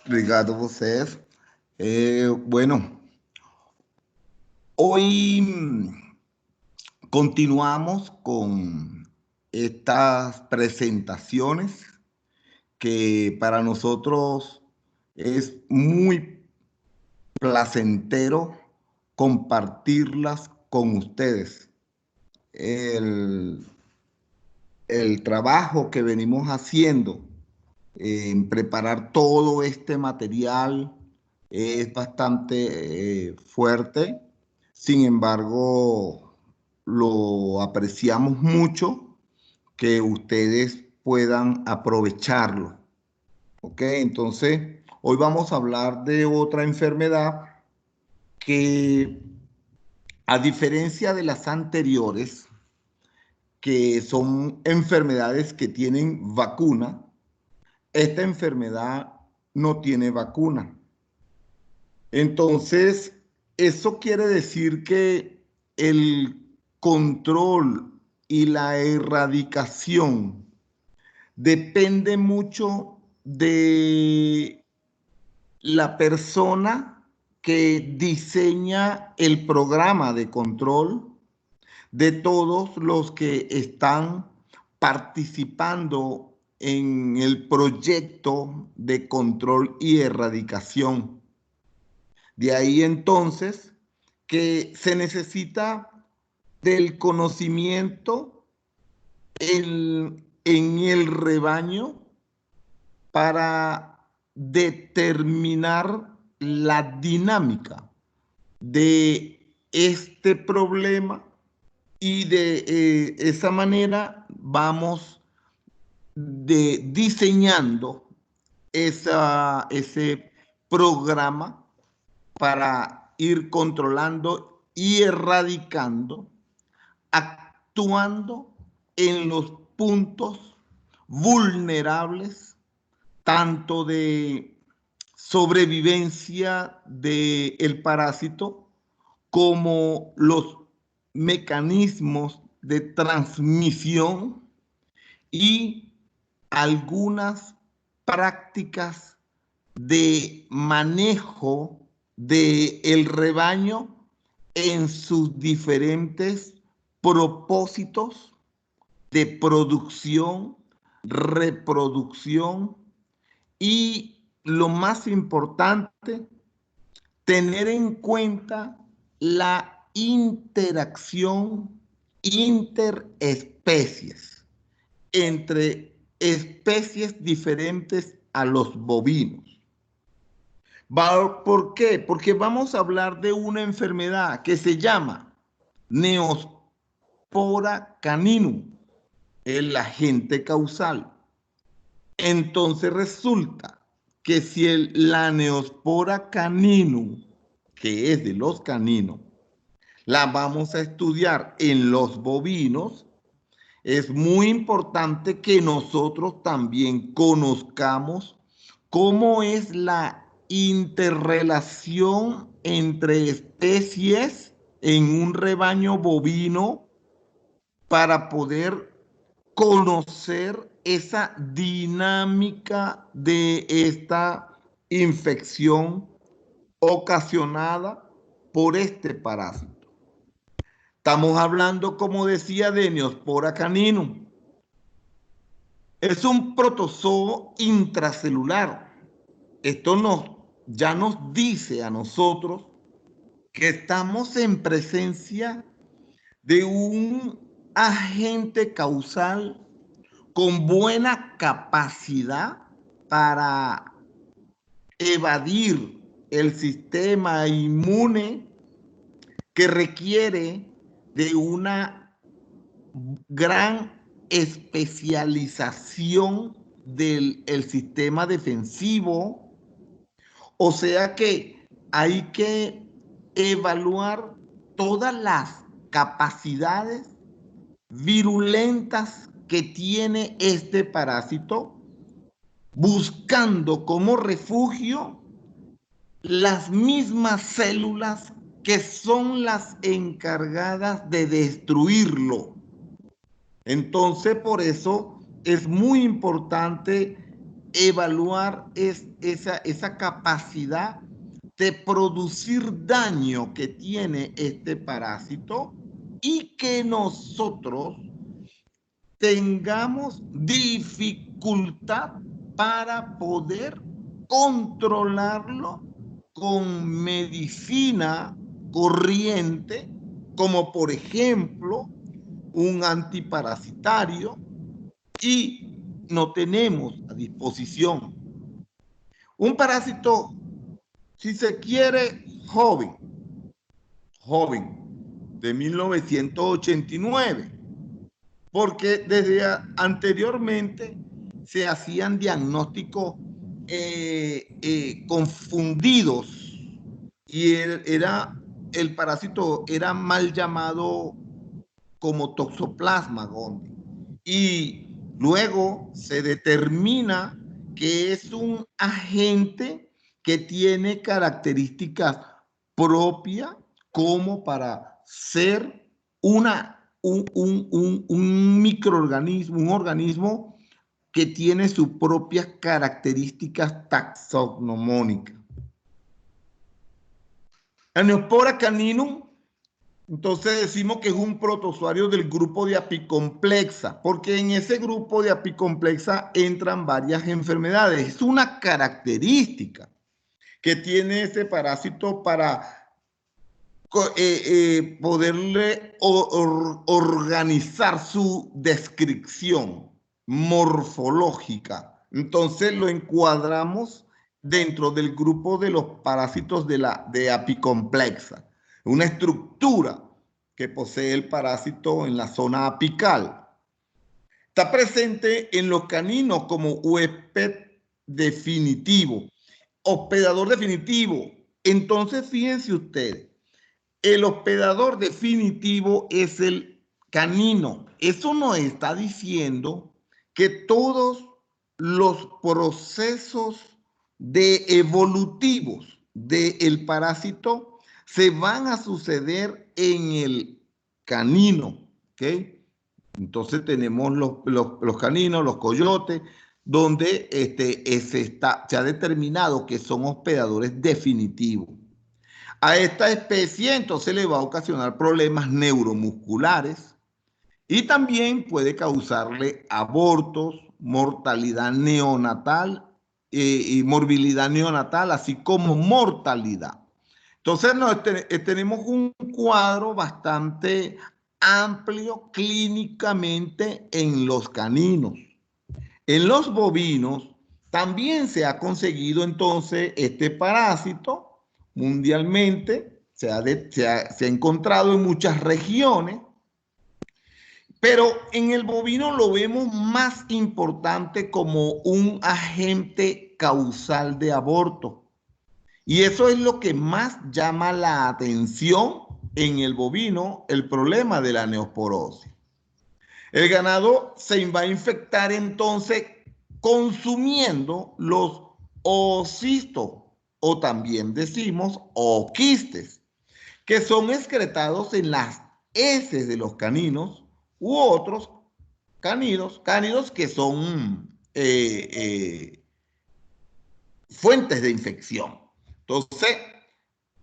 Obrigado vocês. Bueno, hoy continuamos con estas presentaciones que para nosotros es muy placentero compartirlas con ustedes. El, el trabajo que venimos haciendo en preparar todo este material es bastante fuerte. Sin embargo, lo apreciamos mucho que ustedes puedan aprovecharlo. ¿Ok? Entonces, hoy vamos a hablar de otra enfermedad que, a diferencia de las anteriores, que son enfermedades que tienen vacuna, esta enfermedad no tiene vacuna. Entonces, eso quiere decir que el control y la erradicación depende mucho de la persona que diseña el programa de control, de todos los que están participando en el proyecto de control y erradicación. De ahí entonces que se necesita del conocimiento en el rebaño para determinar la dinámica de este problema y de esa manera vamos diseñando ese programa para ir controlando y erradicando, actuando en los puntos vulnerables, tanto de sobrevivencia del parásito como los mecanismos de transmisión y algunas prácticas de manejo del rebaño en sus diferentes propósitos de producción, reproducción y, lo más importante, tener en cuenta la interacción interespecies entre especies diferentes a los bovinos. ¿Por qué? Porque vamos a hablar de una enfermedad que se llama Neospora caninum, el agente causal. Entonces resulta que si la Neospora caninum, que es de los caninos, la vamos a estudiar en los bovinos, es muy importante que nosotros también conozcamos cómo es la interrelación entre especies en un rebaño bovino para poder conocer esa dinámica de esta infección ocasionada por este parásito. Estamos hablando, como decía, de Neospora caninum. Es un protozoo intracelular. Esto ya nos dice a nosotros que estamos en presencia de un agente causal con buena capacidad para evadir el sistema inmune que requiere de una gran especialización del sistema defensivo. O sea que hay que evaluar todas las capacidades virulentas que tiene este parásito, buscando como refugio las mismas células que son las encargadas de destruirlo. Entonces, por eso es muy importante evaluar esa capacidad de producir daño que tiene este parásito y que nosotros tengamos dificultad para poder controlarlo con medicina corriente, como por ejemplo un antiparasitario, y no tenemos a disposición un parásito, si se quiere, joven, de 1989, porque desde anteriormente se hacían diagnósticos confundidos y el parásito era mal llamado como Toxoplasma gondii. Y luego se determina que es un agente que tiene características propias como para ser un microorganismo, un organismo que tiene sus propias características taxonomónicas. Aniospora caninum, entonces decimos que es un protozoario del grupo de apicomplexa, porque en ese grupo de apicomplexa entran varias enfermedades. Es una característica que tiene ese parásito para poderle organizar su descripción morfológica. Entonces lo encuadramos dentro del grupo de los parásitos de apicomplexa, una estructura que posee el parásito en la zona apical. Está presente en los caninos como huésped definitivo, hospedador definitivo. Entonces, fíjense ustedes, el hospedador definitivo es el canino. Eso nos está diciendo que todos los procesos evolutivos del parásito se van a suceder en el canino, ¿ok? Entonces tenemos los caninos, los coyotes, donde se ha determinado que son hospedadores definitivos. A esta especie entonces le va a ocasionar problemas neuromusculares y también puede causarle abortos, mortalidad neonatal y morbilidad neonatal, así como mortalidad. Entonces tenemos un cuadro bastante amplio clínicamente en los caninos. En los bovinos también se ha conseguido entonces este parásito mundialmente, se ha encontrado en muchas regiones, pero en el bovino lo vemos más importante como un agente causal de aborto. Y eso es lo que más llama la atención en el bovino, el problema de la neosporosis. El ganado se va a infectar entonces consumiendo los oocistos, o también decimos ooquistes, que son excretados en las heces de los caninos u otros cánidos que son fuentes de infección. Entonces,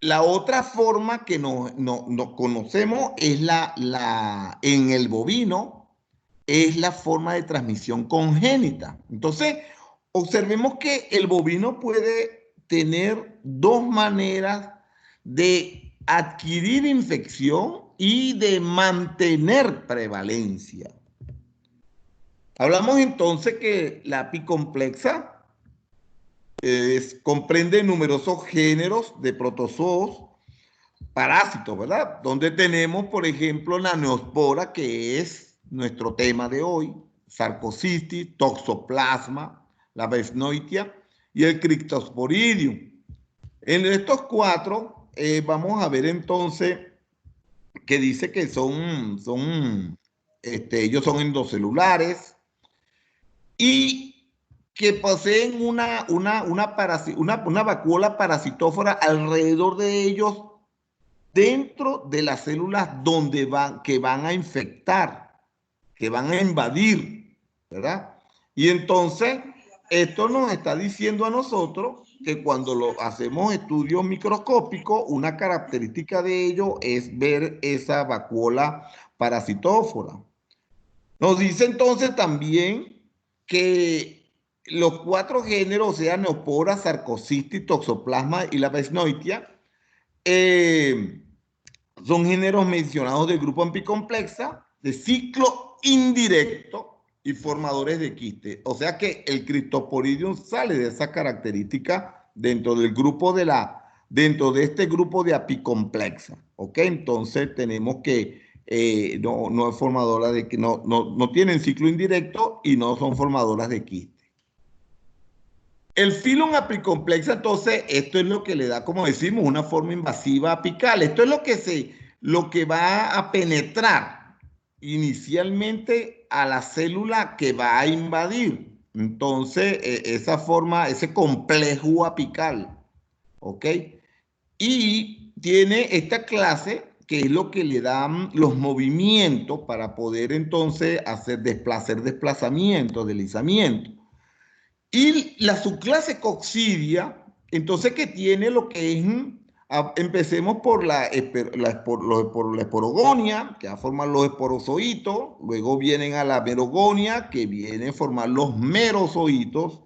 la otra forma que nos conocemos es en el bovino, es la forma de transmisión congénita. Entonces, observemos que el bovino puede tener dos maneras de adquirir infección y de mantener prevalencia. Hablamos entonces que la apicomplexa comprende numerosos géneros de protozoos, parásitos, ¿verdad? Donde tenemos, por ejemplo, la neospora, que es nuestro tema de hoy, Sarcocystis, Toxoplasma, la Besnoitia y el Cryptosporidium. En estos cuatro vamos a ver entonces que dice que ellos son endocelulares y que poseen una vacuola parasitófora alrededor de ellos, dentro de las células que van a infectar, que van a invadir, ¿verdad? Y entonces esto nos está diciendo a nosotros que cuando hacemos estudios microscópicos, una característica de ello es ver esa vacuola parasitófora. Nos dice entonces también que los 4 géneros, o sea, Neopora, Sarcocistis, Toxoplasma y la Besnoitia, son géneros mencionados del grupo Ampicomplexa, de ciclo indirecto y formadores de quiste. O sea que el Cryptosporidium sale de esa característica dentro del grupo dentro de este grupo de Apicomplexa. ¿Ok? Entonces tenemos que no es formadora de, no tienen ciclo indirecto y no son formadoras de quiste. El filum apicomplexa, entonces, esto es lo que le da, como decimos, una forma invasiva apical. Esto es lo que va a penetrar inicialmente a la célula que va a invadir. Entonces, esa forma, ese complejo apical, ¿ok? Y tiene esta clase que es lo que le dan los movimientos para poder entonces hacer desplazamiento, deslizamiento. Y la subclase coccidia, entonces que tiene lo que es, empecemos por la esporogonia, que va a formar los esporozoitos, luego vienen a la merogonia, que viene a formar los merozoitos,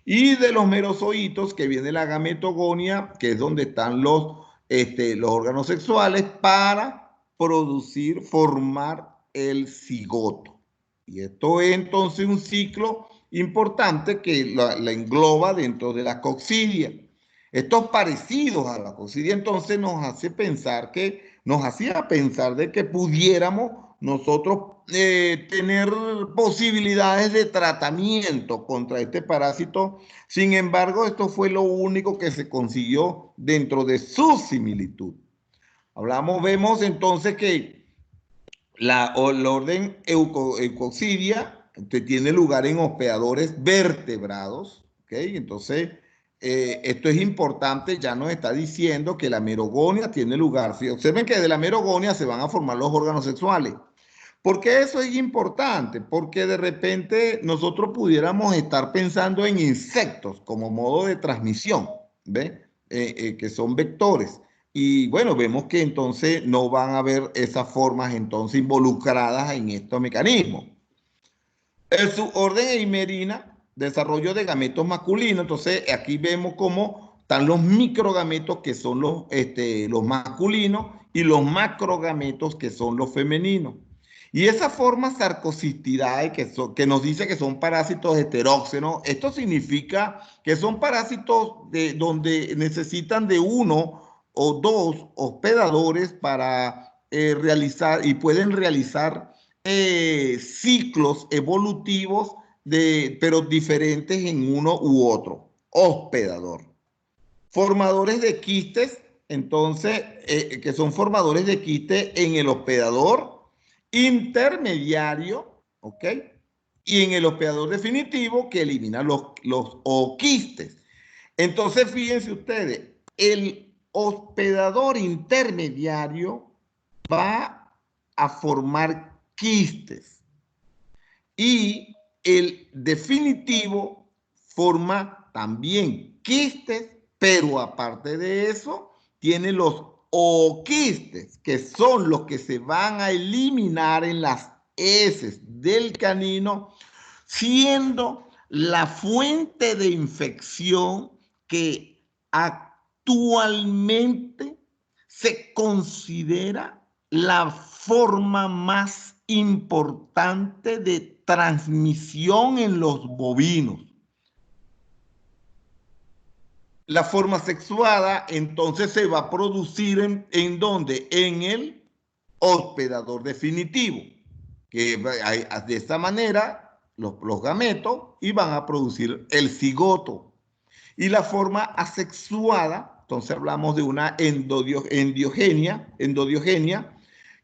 y de los merozoitos, que viene la gametogonia, que es donde están los órganos sexuales, para formar el cigoto. Y esto es entonces un ciclo importante que la engloba dentro de la coccidia. Estos parecidos a la coccidia entonces nos hacía pensar de que pudiéramos nosotros tener posibilidades de tratamiento contra este parásito. Sin embargo, esto fue lo único que se consiguió dentro de su similitud. Vemos entonces que el orden Eucoccidia tiene lugar en hospedadores vertebrados, ¿ok? Entonces, esto es importante, ya nos está diciendo que la merogonia tiene lugar. Si observen que de la merogonia se van a formar los órganos sexuales. ¿Por qué eso es importante? Porque de repente nosotros pudiéramos estar pensando en insectos como modo de transmisión, ¿ve? Que son vectores. Y bueno, vemos que entonces no van a haber esas formas entonces involucradas en estos mecanismos. El suborden eimerina, desarrollo de gametos masculinos. Entonces aquí vemos cómo están los microgametos que son los masculinos y los macrogametos que son los femeninos. Y esa forma sarcocistidae que nos dice que son parásitos heteróxenos, esto significa que son parásitos donde necesitan de uno o dos hospedadores para realizar y pueden realizar ciclos evolutivos pero diferentes en uno u otro. Hospedador. Formadores de quistes, entonces, que son formadores de quistes en el hospedador intermediario, ¿ok? Y en el hospedador definitivo que elimina los oquistes. Entonces, fíjense ustedes, el hospedador intermediario va a formar quistes y el definitivo forma también quistes, pero aparte de eso tiene los oquistes, que son los que se van a eliminar en las heces del canino, siendo la fuente de infección que actualmente se considera la forma más importante de transmisión en los bovinos. La forma sexuada entonces se va a producir ¿en dónde? En el hospedador definitivo, que de esta manera los gametos y van a producir el cigoto. Y la forma asexuada, entonces hablamos de una endogenia,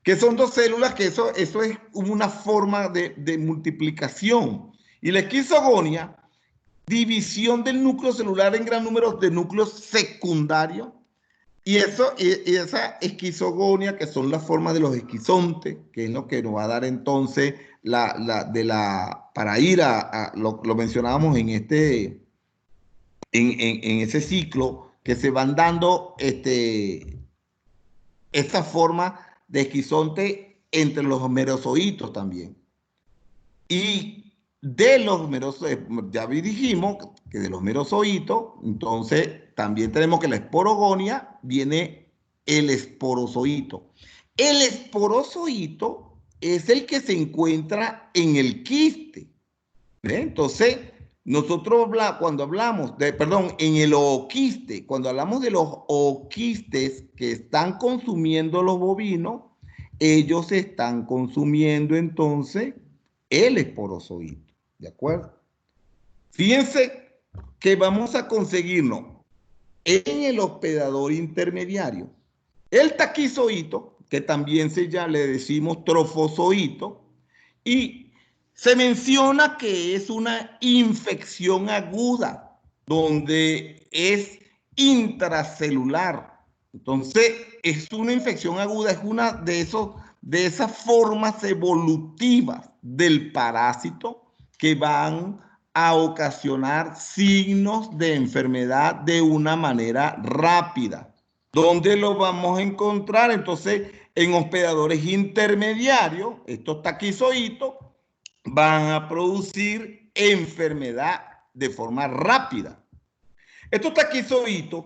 que son dos células, que eso es una forma de multiplicación. Y la esquizogonia, división del núcleo celular en gran número de núcleos secundarios. Y esa esquizogonia, que son las formas de los esquizontes, que es lo que nos va a dar entonces para ir lo mencionábamos en en ese ciclo, que se van dando esta forma de esquizonte entre los merozoitos también. Y de los merozoitos, ya dijimos que de los merozoitos, entonces también tenemos que la esporogonia viene el esporozoito. El esporozoito es el que se encuentra en el quiste. Entonces, nosotros cuando hablamos en el ooquiste, cuando hablamos de los ooquistes que están consumiendo los bovinos, ellos están consumiendo entonces el esporozoito, ¿de acuerdo? Fíjense que vamos a conseguirnos en el hospedador intermediario el taquizoito, que también le decimos trofozoito, y se menciona que es una infección aguda, donde es intracelular. Entonces, es una infección aguda, es una de esas formas evolutivas del parásito que van a ocasionar signos de enfermedad de una manera rápida. ¿Dónde lo vamos a encontrar? Entonces, en hospedadores intermediarios, estos taquizoitos van a producir enfermedad de forma rápida. Estos taquizoitos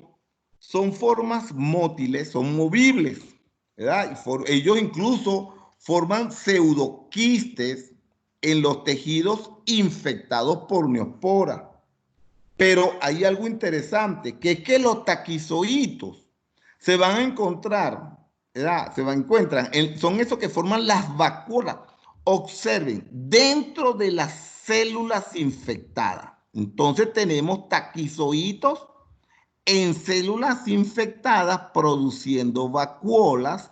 son formas mótiles, son movibles, ¿verdad? Ellos incluso forman pseudoquistes en los tejidos infectados por neospora. Pero hay algo interesante, que es que los taquizoitos se van a encontrar, ¿verdad? Son esos que forman las vacuolas. Observen, dentro de las células infectadas. Entonces tenemos taquizoitos en células infectadas produciendo vacuolas,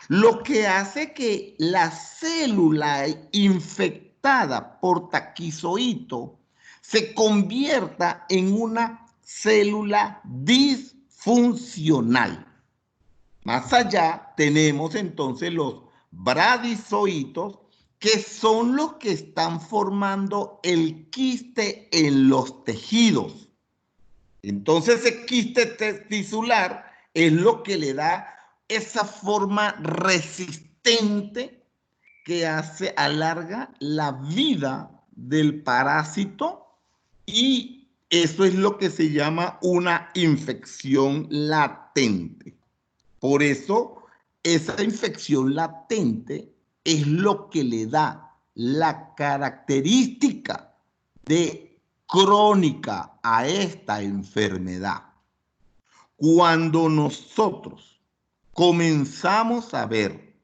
lo que hace que la célula infectada por taquizoito se convierta en una célula disfuncional. Más allá tenemos entonces los bradizoitos, que son los que están formando el quiste en los tejidos. Entonces ese quiste tisular es lo que le da esa forma resistente que alarga la vida del parásito, y eso es lo que se llama una infección latente. Por eso, esa infección latente es lo que le da la característica de crónica a esta enfermedad. Cuando nosotros comenzamos a ver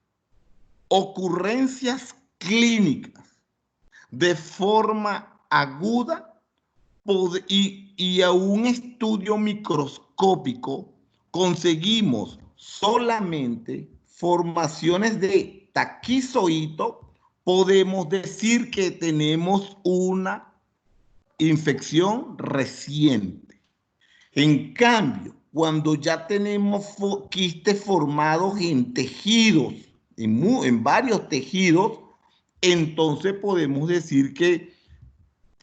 ocurrencias clínicas de forma aguda y a un estudio microscópico conseguimos solamente formaciones de taquizoito, podemos decir que tenemos una infección reciente. En cambio, cuando ya tenemos quistes formados en tejidos, en varios tejidos, entonces podemos decir que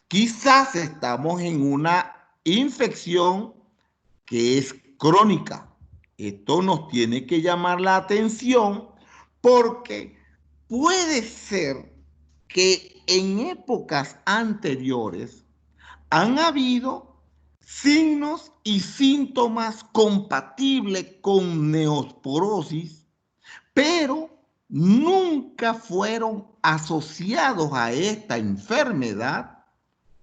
quizás estamos en una infección que es crónica. Esto nos tiene que llamar la atención porque puede ser que en épocas anteriores han habido signos y síntomas compatibles con neosporosis, pero nunca fueron asociados a esta enfermedad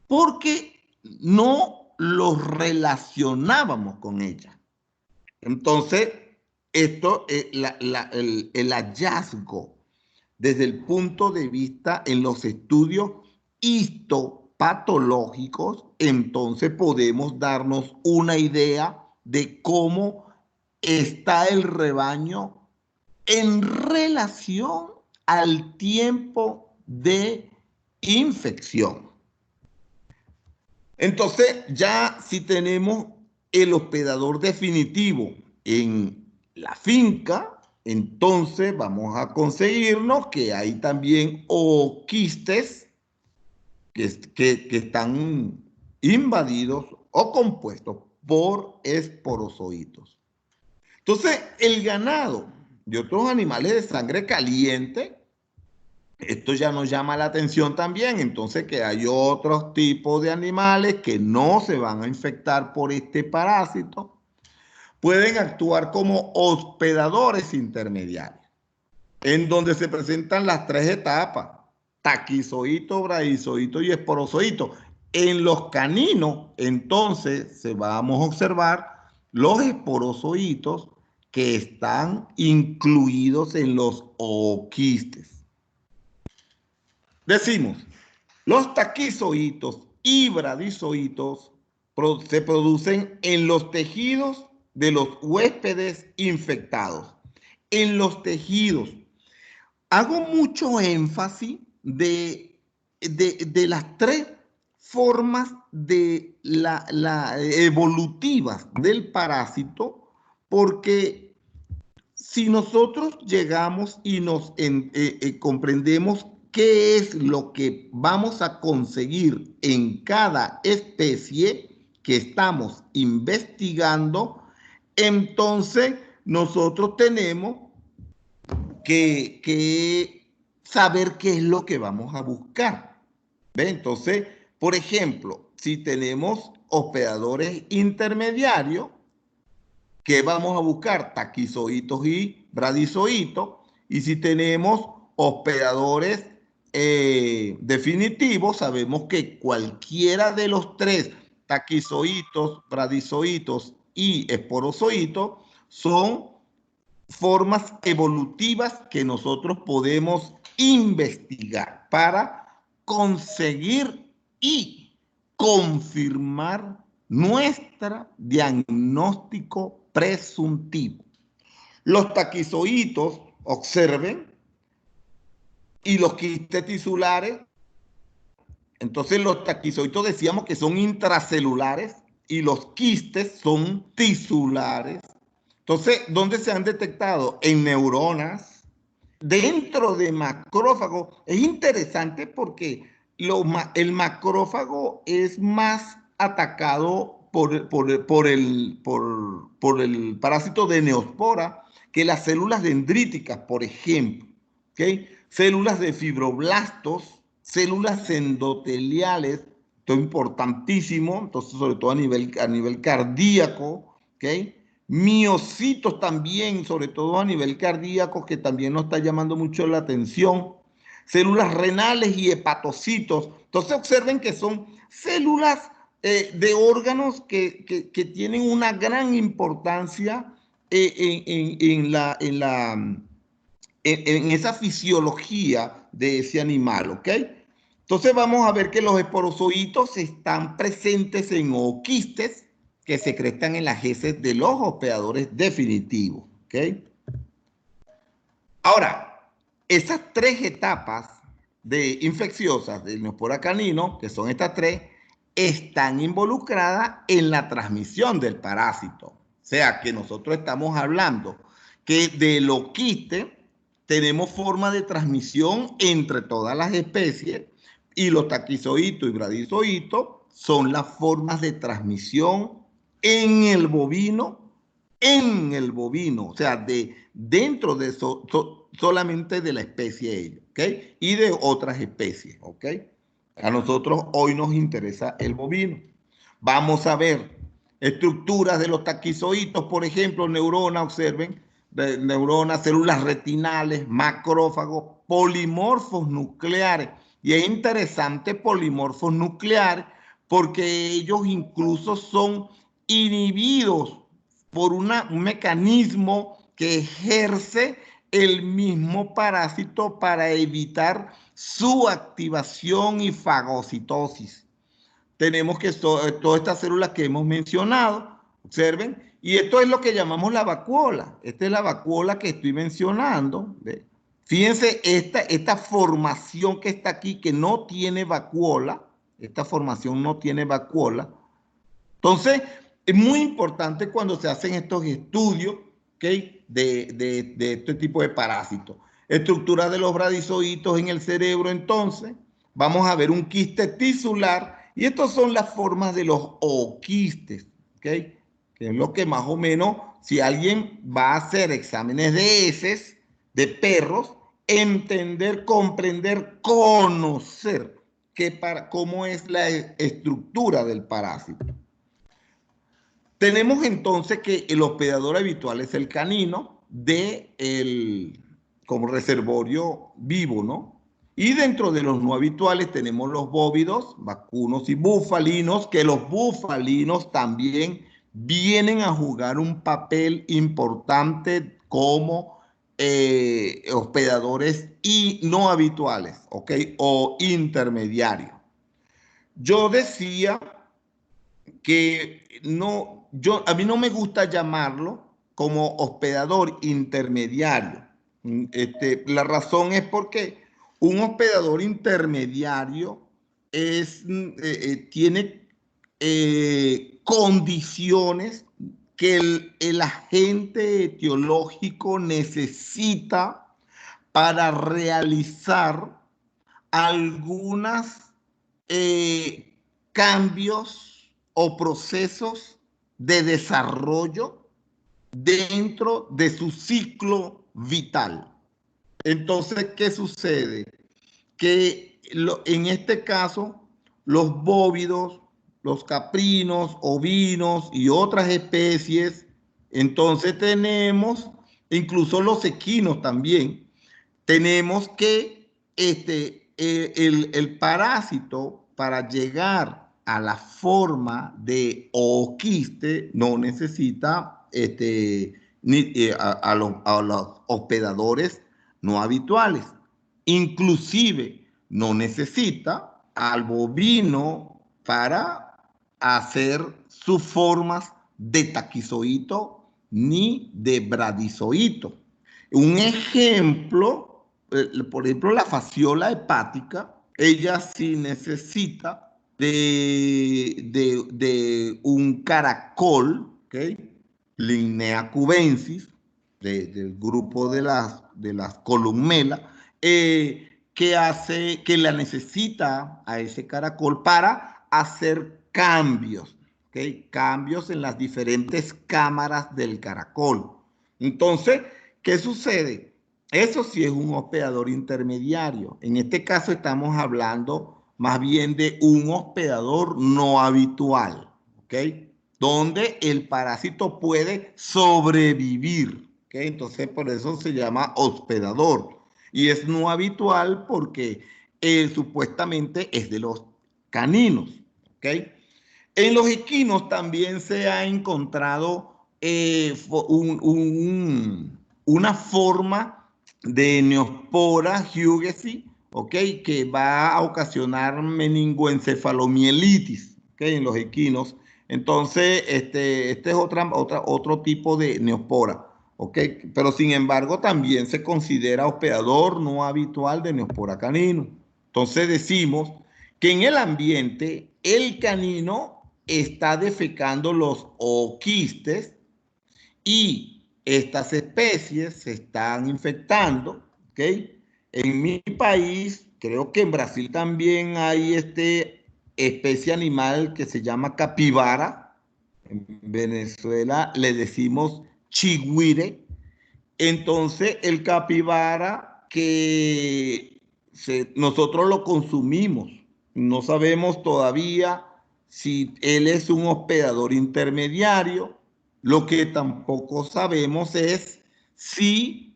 porque no los relacionábamos con ella. Entonces, esto, el hallazgo desde el punto de vista en los estudios histopatológicos, entonces podemos darnos una idea de cómo está el rebaño en relación al tiempo de infección. Entonces, ya si tenemos el hospedador definitivo en la finca, entonces vamos a conseguirnos que hay también ooquistes que están invadidos o compuestos por esporozoitos. Entonces, el ganado y otros animales de sangre caliente, esto ya nos llama la atención también, entonces que hay otros tipos de animales que no se van a infectar por este parásito, pueden actuar como hospedadores intermediarios, en donde se presentan las tres etapas: taquizoíto, bradizoíto y esporozoíto. En los caninos, entonces, vamos a observar los esporozoítos que están incluidos en los ooquistes. Decimos, los taquizoítos y bradizoítos se producen en los tejidos de los huéspedes infectados. En los tejidos. Hago mucho énfasis de las tres formas de la evolutivas del parásito, porque si nosotros llegamos y nos comprendemos qué es lo que vamos a conseguir en cada especie que estamos investigando, entonces nosotros tenemos que saber qué es lo que vamos a buscar. ¿Ve? Entonces, por ejemplo, si tenemos hospedadores intermediarios, ¿qué vamos a buscar? Taquizoítos y bradizoítos. Y si tenemos hospedadores definitivos, sabemos que cualquiera de los tres, taquizoítos, bradizoítos y esporozoítos, son formas evolutivas que nosotros podemos investigar para conseguir y confirmar nuestro diagnóstico presuntivo. Los taquizoítos, observen, y los quistes tisulares. Entonces los taquizoítos decíamos que son intracelulares y los quistes son tisulares. Entonces, ¿dónde se han detectado? En neuronas, dentro de macrófagos. Es interesante porque el macrófago es más atacado por el parásito de Neospora que las células dendríticas, por ejemplo. ¿Okay? Células de fibroblastos, células endoteliales, esto es importantísimo, entonces sobre todo a nivel cardíaco, ¿okay? Miocitos también, sobre todo a nivel cardíaco, que también nos está llamando mucho la atención. Células renales y hepatocitos. Entonces observen que son células de órganos que tienen una gran importancia en esa fisiología de ese animal, ¿ok? Entonces vamos a ver que los esporozoitos están presentes en ooquistes que secretan en las heces de los hospedadores definitivos, ¿ok? Ahora, esas tres etapas infecciosas del Neospora canino, que son estas tres, están involucradas en la transmisión del parásito. O sea, que nosotros estamos hablando que del ooquiste tenemos forma de transmisión entre todas las especies y los taquizoítos y bradizoítos son las formas de transmisión en el bovino, o sea, dentro de solamente de la especie ellos, ¿ok? Y de otras especies, ¿ok? A nosotros hoy nos interesa el bovino. Vamos a ver estructuras de los taquizoítos, por ejemplo, neuronas, observen, neuronas, células retinales, macrófagos, polimorfos nucleares. Y es interesante polimorfos nucleares porque ellos incluso son inhibidos por un mecanismo que ejerce el mismo parásito para evitar su activación y fagocitosis. Tenemos que todas estas células que hemos mencionado, observen, y esto es lo que llamamos la vacuola. Esta es la vacuola que estoy mencionando. ¿Ve? Fíjense esta formación que está aquí, que no tiene vacuola. Esta formación no tiene vacuola. Entonces, es muy importante cuando se hacen estos estudios, ¿okay? de este tipo de parásitos. Estructura de los bradizoitos en el cerebro, entonces, vamos a ver un quiste tisular, y estas son las formas de los oquistes, ¿ok? Que es lo que más o menos, si alguien va a hacer exámenes de heces de perros, entender, comprender, conocer cómo es la estructura del parásito. Tenemos entonces que el hospedador habitual es el canino como reservorio vivo, ¿no? Y dentro de los no habituales tenemos los bóvidos, vacunos y bufalinos, que los bufalinos también vienen a jugar un papel importante como hospedadores y no habituales, ¿ok? O intermediarios. Yo decía que a mí no me gusta llamarlo como hospedador intermediario. La razón es porque un hospedador intermediario tiene condiciones que el agente etiológico necesita para realizar algunas cambios o procesos de desarrollo dentro de su ciclo vital. Entonces, ¿qué sucede? Que en este caso, los bóvidos, los caprinos, ovinos y otras especies, entonces tenemos, incluso los equinos también, tenemos que el parásito para llegar a la forma de oquiste no necesita a los hospedadores no habituales. Inclusive no necesita al bovino para hacer sus formas de taquizoito ni de bradizoito. Un ejemplo, por ejemplo, la fasciola hepática, ella sí necesita de un caracol, ¿ok? Linnea cubensis, del grupo de las colummelas, que la necesita a ese caracol para hacer cambios, ¿okay? Cambios en las diferentes cámaras del caracol. Entonces, ¿qué sucede? Eso sí es un hospedador intermediario. En este caso estamos hablando más bien de un hospedador no habitual, ¿ok? Donde el parásito puede sobrevivir, ¿ok? Entonces por eso se llama hospedador. Y es no habitual porque supuestamente es de los caninos, ¿ok? En los equinos también se ha encontrado una forma de Neospora huguesi, ¿ok? Que va a ocasionar meningoencefalomielitis, ¿ok? En los equinos. Entonces, este es otro tipo de Neospora, ¿ok? Pero sin embargo, también se considera hospedador no habitual de Neospora canino. Entonces decimos que en el ambiente el canino está defecando los oquistes y estas especies se están infectando, ¿ok? En mi país, creo que en Brasil también hay especie animal que se llama capibara. En Venezuela le decimos chigüire. Entonces, el capibara nosotros lo consumimos. No sabemos todavía si él es un hospedador intermediario. Lo que tampoco sabemos es si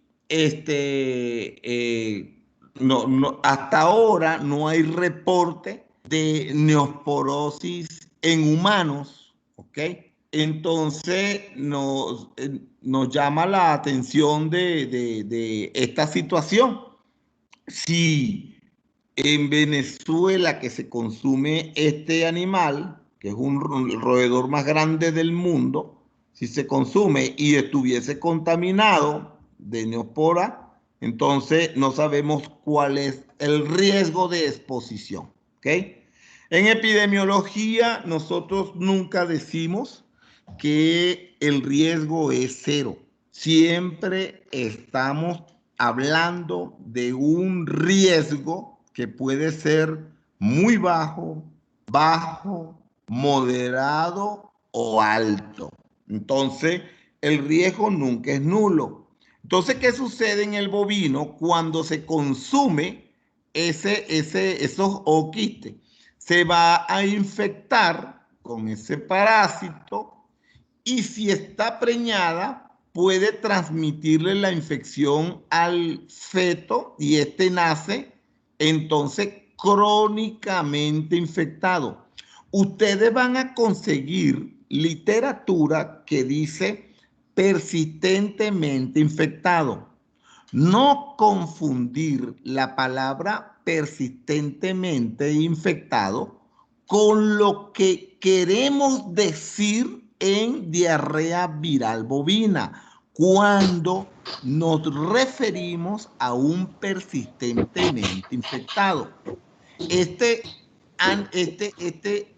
hasta ahora no hay reporte de neosporosis en humanos, ¿ok? Entonces nos llama la atención de esta situación. Si en Venezuela que se consume este animal, que es el roedor más grande del mundo, si se consume y estuviese contaminado de neospora, entonces no sabemos cuál es el riesgo de exposición, ¿ok? En epidemiología nosotros nunca decimos que el riesgo es cero. siempre estamos hablando de un riesgo que puede ser muy bajo, bajo, moderado o alto. Entonces, el riesgo nunca es nulo. Entonces, ¿qué sucede en el bovino cuando se consume esos oquistes? Se va a infectar con ese parásito y si está preñada, puede transmitirle la infección al feto y este nace entonces crónicamente infectado. Ustedes van a conseguir literatura que dice persistentemente infectado. No confundir la palabra persistentemente infectado con lo que queremos decir en diarrea viral bovina cuando nos referimos a un persistentemente infectado. Este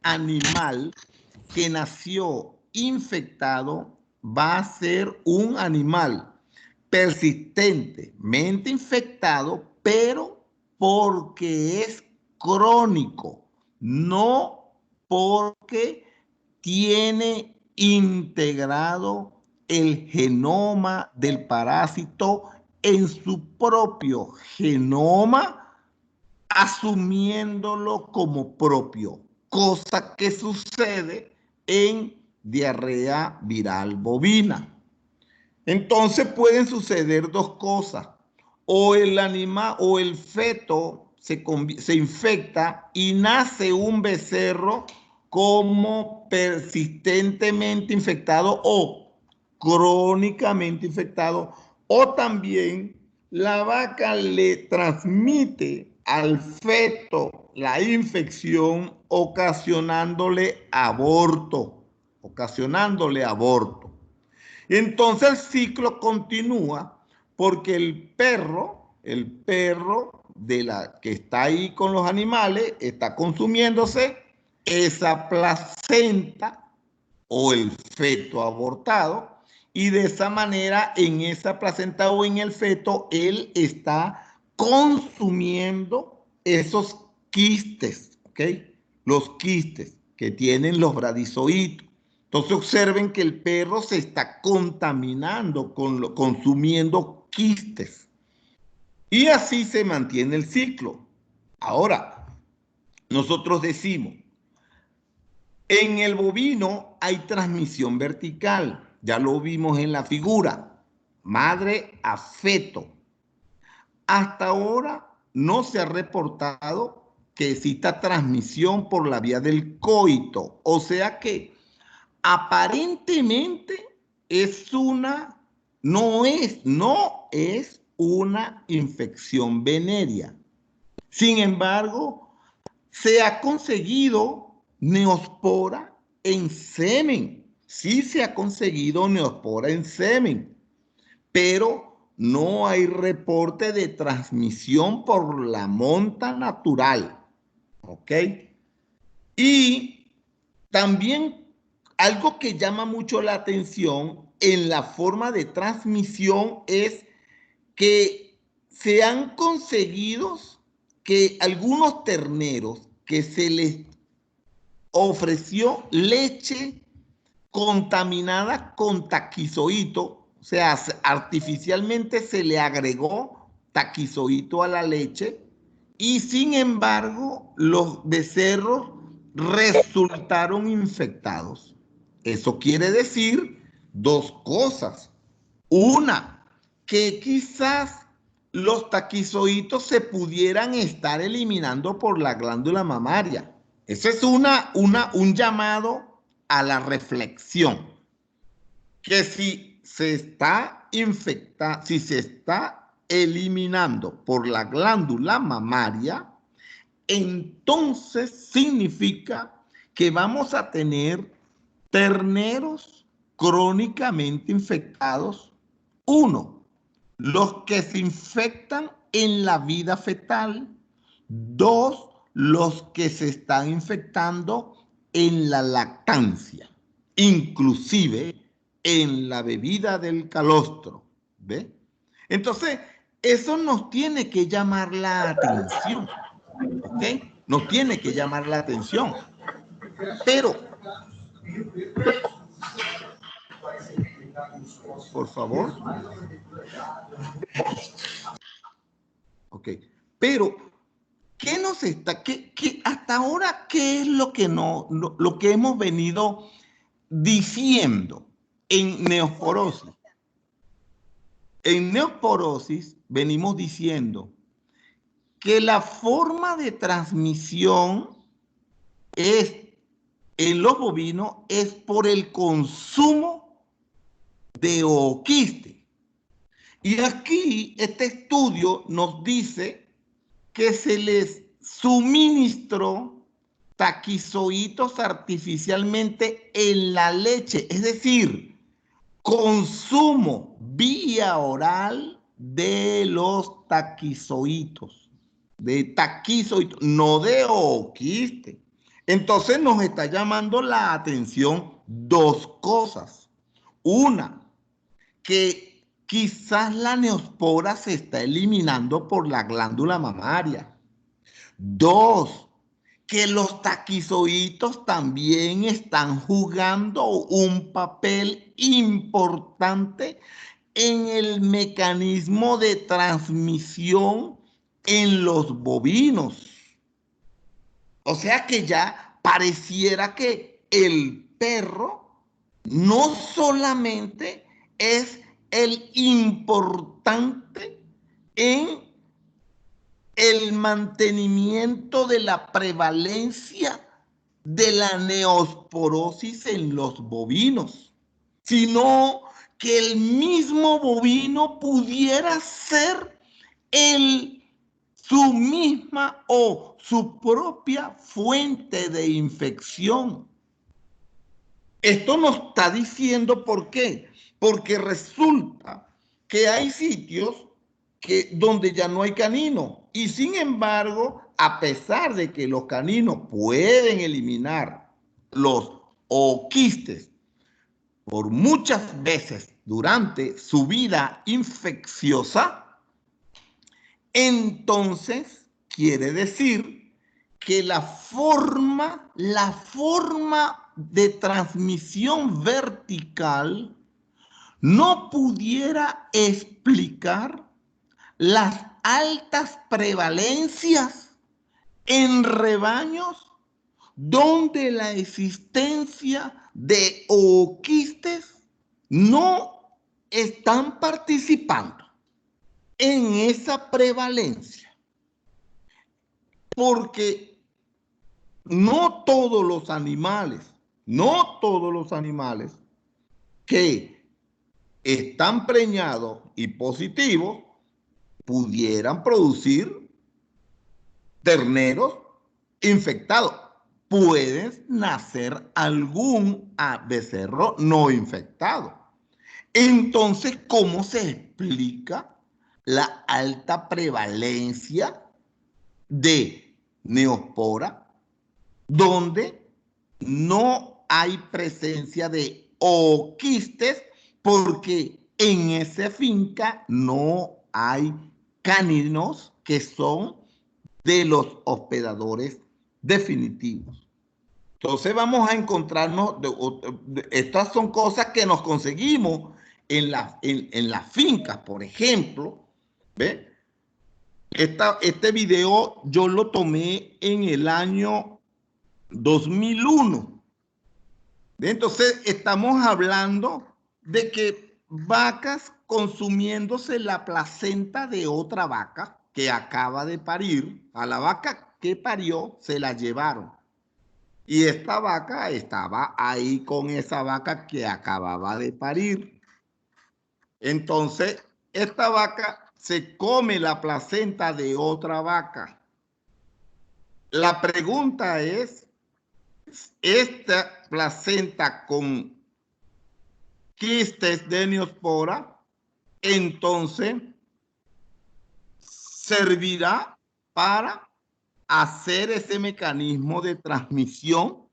animal que nació infectado va a ser un animal persistentemente infectado, pero porque es crónico, no porque tiene integrado el genoma del parásito en su propio genoma, asumiéndolo como propio, cosa que sucede en diarrea viral bovina. Entonces pueden suceder dos cosas. O el animal o el feto se infecta y nace un becerro como persistentemente infectado o crónicamente infectado. O también la vaca le transmite al feto la infección ocasionándole aborto. Ocasionándole aborto. Entonces el ciclo continúa porque el perro de la que está ahí con los animales, está consumiéndose esa placenta o el feto abortado y de esa manera en esa placenta o en el feto él está consumiendo esos quistes, ¿ok? Los quistes que tienen los bradizoitos. Entonces observen que el perro se está contaminando consumiendo quistes. Y así se mantiene el ciclo. Ahora, nosotros decimos, en el bovino hay transmisión vertical. Ya lo vimos en la figura. Madre a feto. Hasta ahora no se ha reportado que exista transmisión por la vía del coito. O sea que aparentemente no es una infección venérea. Sin embargo, se ha conseguido neospora en semen. Sí se ha conseguido neospora en semen, pero no hay reporte de transmisión por la monta natural. ¿Ok? Y también algo que llama mucho la atención en la forma de transmisión es que se han conseguido que algunos terneros que se les ofreció leche contaminada con taquizoito, o sea, artificialmente se le agregó taquizoito a la leche y sin embargo los becerros resultaron infectados. Eso quiere decir dos cosas. Una, que quizás los taquizoitos se pudieran estar eliminando por la glándula mamaria. Eso es un llamado a la reflexión. Que si se está si se está eliminando por la glándula mamaria, entonces significa que vamos a tener terneros crónicamente infectados. Uno, los que se infectan en la vida fetal. Dos, los que se están infectando en la lactancia. Inclusive en la bebida del calostro. ¿Ve? Entonces, eso nos tiene que llamar la atención. ¿Ok? Nos tiene que llamar la atención. Pero, por favor. Ok. Pero, ¿qué nos está, hasta ahora, qué es lo que, lo que hemos venido diciendo en neosporosis? En neosporosis venimos diciendo que la forma de transmisión es, en los bovinos, es por el consumo de ooquiste. Y aquí este estudio nos dice que se les suministró taquizoitos artificialmente en la leche, es decir, consumo vía oral de los taquizoitos, no de ooquiste. Entonces nos está llamando la atención dos cosas. Una, que quizás la neospora se está eliminando por la glándula mamaria. Dos, que los taquizoitos también están jugando un papel importante en el mecanismo de transmisión en los bovinos. O sea que ya pareciera que el perro no solamente es el importante en el mantenimiento de la prevalencia de la neosporosis en los bovinos, sino que el mismo bovino pudiera ser su misma o su propia fuente de infección. Esto nos está diciendo por qué. Porque resulta que hay sitios donde ya no hay canino. Y sin embargo, a pesar de que los caninos pueden eliminar los ooquistes por muchas veces durante su vida infecciosa, entonces quiere decir que la forma de transmisión vertical no pudiera explicar las altas prevalencias en rebaños donde la existencia de ooquistes no están participando en esa prevalencia. Porque no todos los animales que están preñados y positivos pudieran producir terneros infectados. Puede nacer algún becerro no infectado. Entonces, ¿cómo se explica la alta prevalencia de neospora donde no hay presencia de ooquistes porque en esa finca no hay caninos que son de los hospedadores definitivos? Entonces vamos a encontrarnos, estas son cosas que nos conseguimos en las fincas, por ejemplo. ¿Ve? Este video yo lo tomé en el año 2001. Entonces estamos hablando de que vacas consumiéndose la placenta de otra vaca que acaba de parir. A la vaca que parió se la llevaron. Y esta vaca estaba ahí con esa vaca que acababa de parir. Entonces, esta vaca se come la placenta de otra vaca. La pregunta es, esta placenta con quistes de neospora, entonces servirá para hacer ese mecanismo de transmisión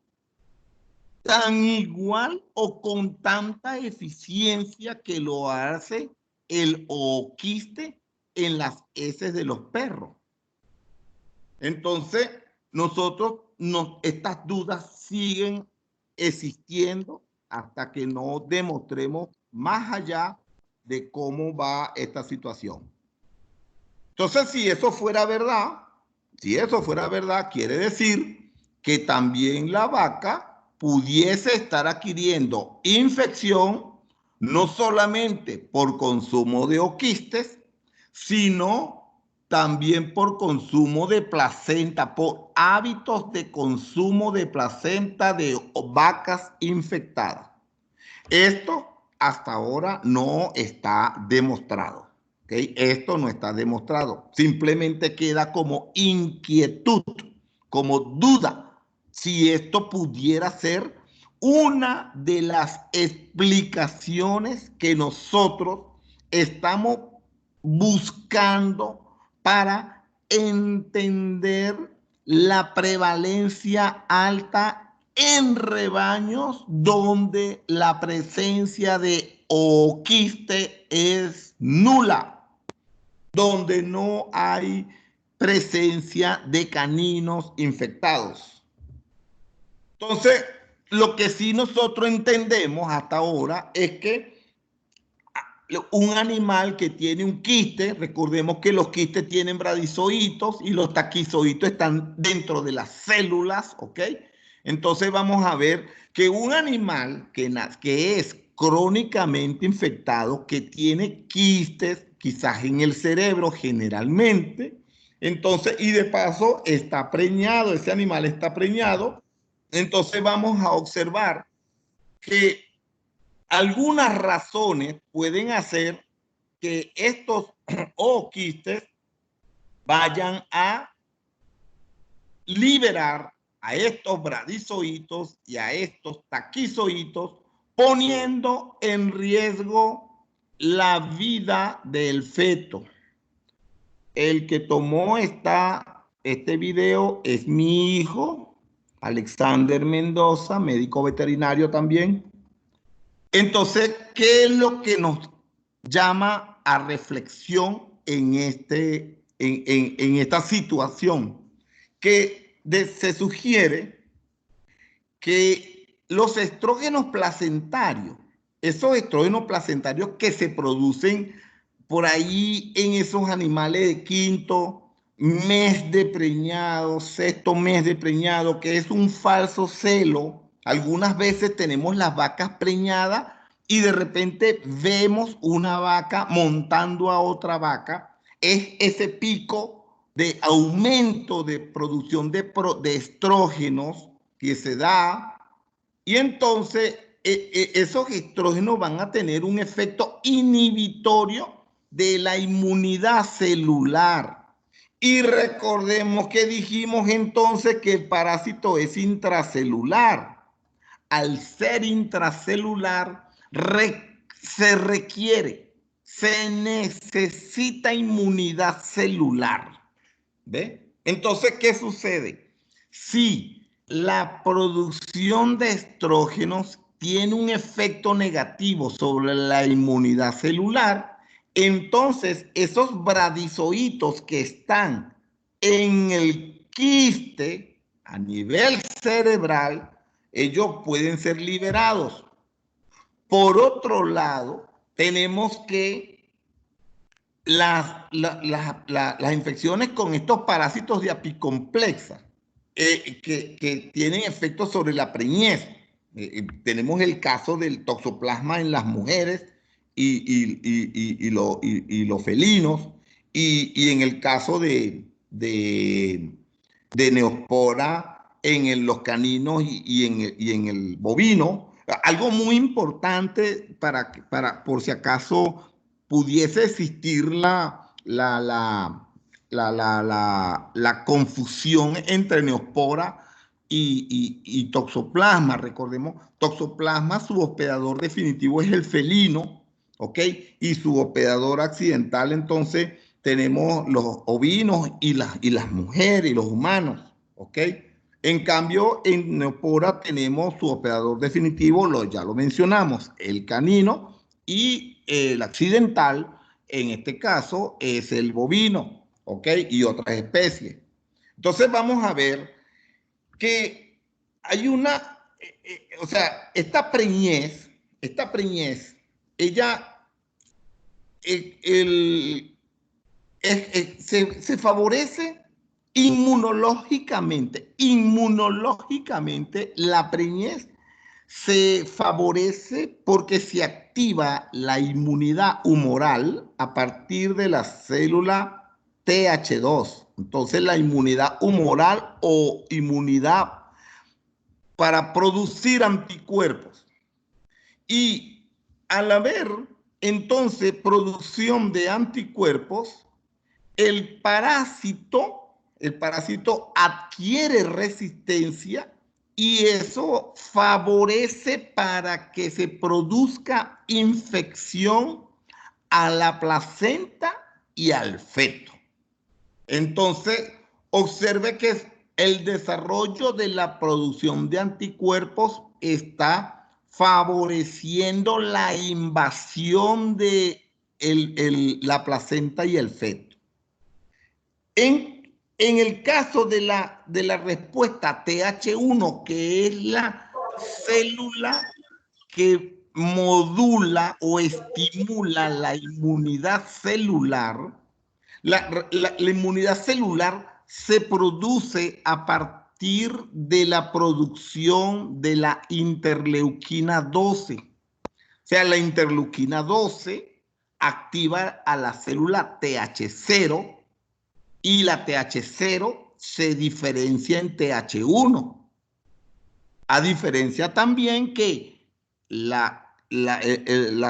tan igual o con tanta eficiencia que lo hace el ooquiste en las heces de los perros. Entonces, estas dudas siguen existiendo hasta que no demostremos más allá de cómo va esta situación. Entonces, si eso fuera verdad, quiere decir que también la vaca pudiese estar adquiriendo infección no solamente por consumo de oquistes, sino también por consumo de placenta, por hábitos de consumo de placenta de vacas infectadas. Esto hasta ahora no está demostrado. ¿Okay? Esto no está demostrado. Simplemente queda como inquietud, como duda, si esto pudiera ser una de las explicaciones que nosotros estamos buscando para entender la prevalencia alta en rebaños donde la presencia de ooquiste es nula, donde no hay presencia de caninos infectados. Entonces, lo que sí nosotros entendemos hasta ahora es que un animal que tiene un quiste, recordemos que los quistes tienen bradizoitos y los taquizoitos están dentro de las células, ¿ok? Entonces vamos a ver que un animal que es crónicamente infectado, que tiene quistes, quizás en el cerebro generalmente, entonces, y de paso está preñado, ese animal está preñado, entonces vamos a observar que algunas razones pueden hacer que estos ooquistes vayan a liberar a estos bradizoitos y a estos taquizoitos, poniendo en riesgo la vida del feto. El que tomó este video es mi hijo, Alexander Mendoza, médico veterinario también. Entonces, ¿qué es lo que nos llama a reflexión en esta situación? Que se sugiere que los estrógenos placentarios, esos estrógenos placentarios que se producen por ahí en esos animales de quinto mes de preñado, sexto mes de preñado, que es un falso celo. Algunas veces tenemos las vacas preñadas y de repente vemos una vaca montando a otra vaca. Es ese pico de aumento de producción de estrógenos que se da, y entonces esos estrógenos van a tener un efecto inhibitorio de la inmunidad celular. Y recordemos que dijimos entonces que el parásito es intracelular. Al ser intracelular, se necesita inmunidad celular. ¿Ve? Entonces, ¿qué sucede? Si la producción de estrógenos tiene un efecto negativo sobre la inmunidad celular, entonces esos bradizoitos que están en el quiste a nivel cerebral, ellos pueden ser liberados. Por otro lado, tenemos que las infecciones con estos parásitos de apicomplexa que tienen efectos sobre la preñez. Tenemos el caso del toxoplasma en las mujeres y los felinos, y en el caso de neospora en los caninos y en el bovino. Algo muy importante por si acaso pudiese existir la confusión entre neospora y toxoplasma. Recordemos, toxoplasma, su hospedador definitivo es el felino, ¿ok? Y su hospedador accidental, entonces, tenemos los ovinos y las mujeres y los humanos, ¿ok? En cambio, en Neopora tenemos su hospedador definitivo, ya lo mencionamos, el canino, y el accidental, en este caso, es el bovino, ¿ok? Y otras especies. Entonces vamos a ver que hay una, o sea, esta preñez, ella, se favorece inmunológicamente la preñez se favorece porque se activa la inmunidad humoral a partir de la célula TH2. Entonces la inmunidad humoral o inmunidad para producir anticuerpos. Y al haber entonces producción de anticuerpos, el parásito adquiere resistencia y eso favorece para que se produzca infección a la placenta y al feto. Entonces, observe que el desarrollo de la producción de anticuerpos está favoreciendo la invasión de la placenta y el feto. En el caso de la respuesta TH1, que es la célula que modula o estimula la inmunidad celular, la inmunidad celular se produce a partir de la producción de la interleuquina 12. O sea, la interleuquina 12 activa a la célula TH0 y la TH0 se diferencia en TH1. A diferencia también que la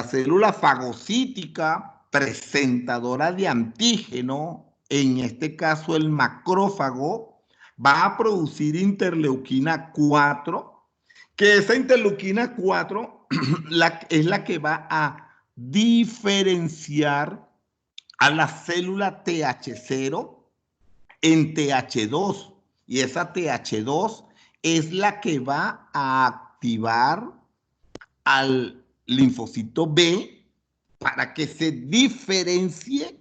célula fagocítica presentadora de antígeno, en este caso el macrófago, va a producir interleuquina 4, que esa interleuquina 4 es la que va a diferenciar a la célula TH0 en TH2, y esa TH2 es la que va a activar al linfocito B para que se diferencie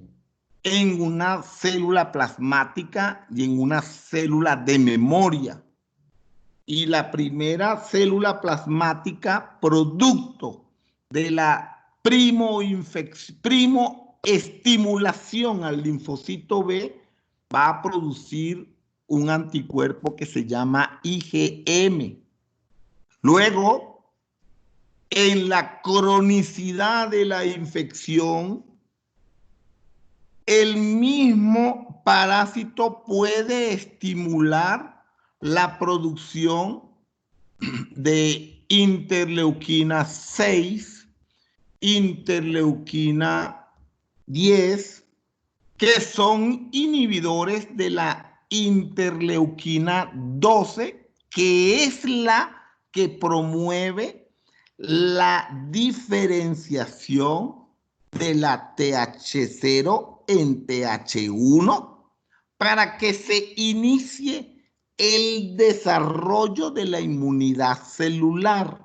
en una célula plasmática y en una célula de memoria. Y la primera célula plasmática, producto de la primo estimulación al linfocito B, va a producir un anticuerpo que se llama IgM. Luego, en la cronicidad de la infección, el mismo parásito puede estimular la producción de interleuquina 6, interleuquina 10, que son inhibidores de la interleuquina 12, que es la que promueve la diferenciación de la TH0 en TH1 para que se inicie el desarrollo de la inmunidad celular.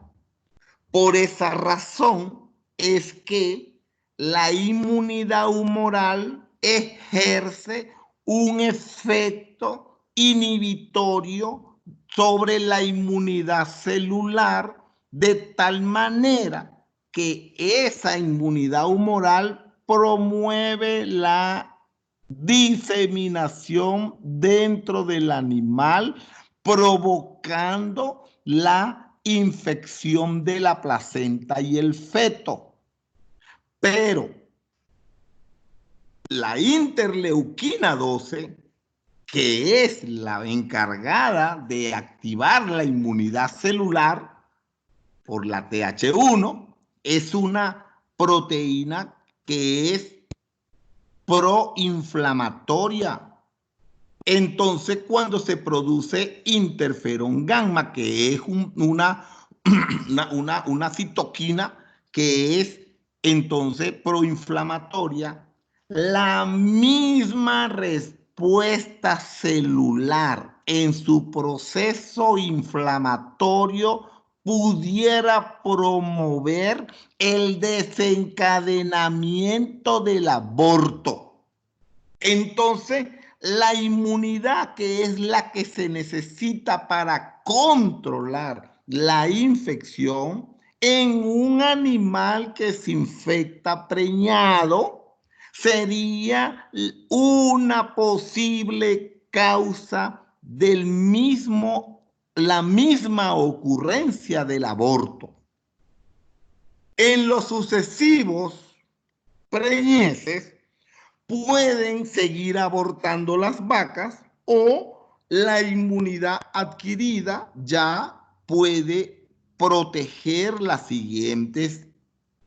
Por esa razón es que la inmunidad humoral ejerce un efecto inhibitorio sobre la inmunidad celular de tal manera que esa inmunidad humoral promueve la diseminación dentro del animal, provocando la infección de la placenta y el feto. Pero la interleuquina 12, que es la encargada de activar la inmunidad celular por la TH1, es una proteína que es proinflamatoria. Entonces, cuando se produce interferón gamma, que es una citoquina que es entonces proinflamatoria, la misma respuesta celular en su proceso inflamatorio pudiera promover el desencadenamiento del aborto. Entonces, la inmunidad, que es la que se necesita para controlar la infección en un animal que se infecta preñado, sería una posible causa la misma ocurrencia del aborto. En los sucesivos preñeces pueden seguir abortando las vacas o la inmunidad adquirida ya puede proteger las siguientes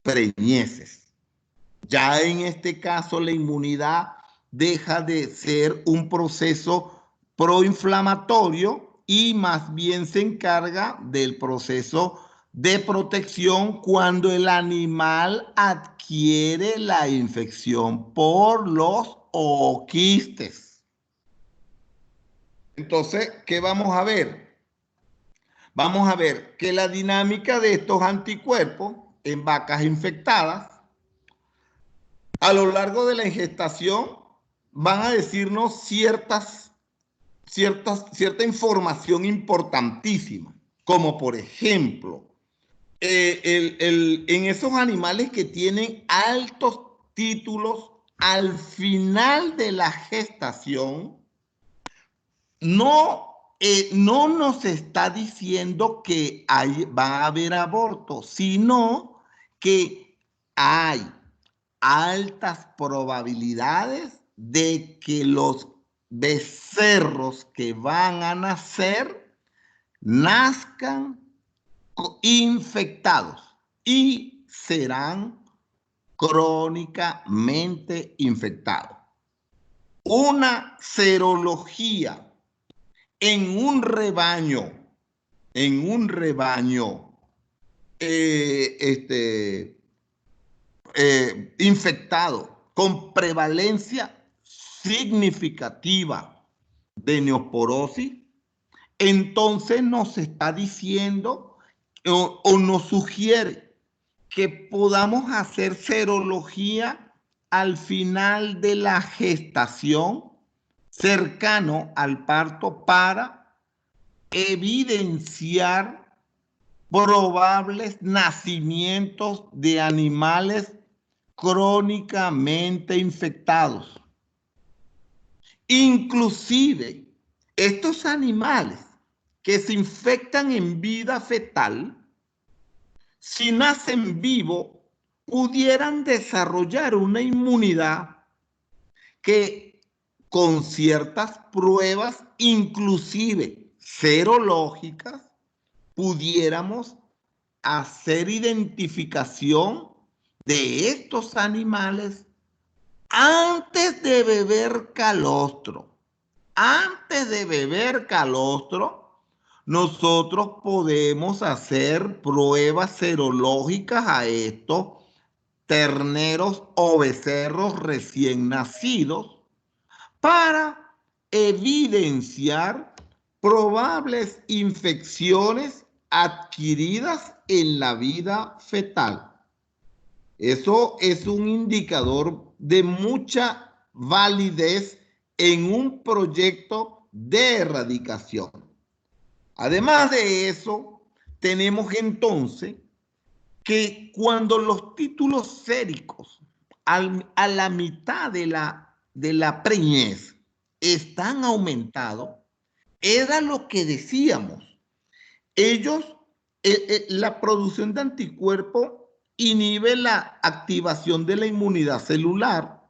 preñeces. Ya en este caso la inmunidad deja de ser un proceso proinflamatorio y más bien se encarga del proceso de protección cuando el animal adquiere la infección por los oquistes. Entonces, ¿qué vamos a ver? Vamos a ver que la dinámica de estos anticuerpos en vacas infectadas a lo largo de la ingestación van a decirnos cierta información importantísima, como por ejemplo, en esos animales que tienen altos títulos al final de la gestación, no nos está diciendo que va a haber aborto, sino que hay altas probabilidades de que los becerros que van a nacer nazcan infectados y serán crónicamente infectados. Una serología en un rebaño infectado con prevalencia significativa de neosporosis, entonces nos está diciendo o nos sugiere que podamos hacer serología al final de la gestación, cercano al parto, para evidenciar probables nacimientos de animales crónicamente infectados. Inclusive, estos animales que se infectan en vida fetal, si nacen vivos, pudieran desarrollar una inmunidad que con ciertas pruebas, inclusive serológicas, pudiéramos hacer identificación de estos animales antes de beber calostro. Antes de beber calostro, nosotros podemos hacer pruebas serológicas a estos terneros o becerros recién nacidos para evidenciar probables infecciones adquiridas en la vida fetal. Eso es un indicador de mucha validez en un proyecto de erradicación. Además de eso, tenemos entonces que cuando los títulos séricos a la mitad de la preñez están aumentados, era lo que decíamos. Ellos, la producción de anticuerpos inhibe la activación de la inmunidad celular,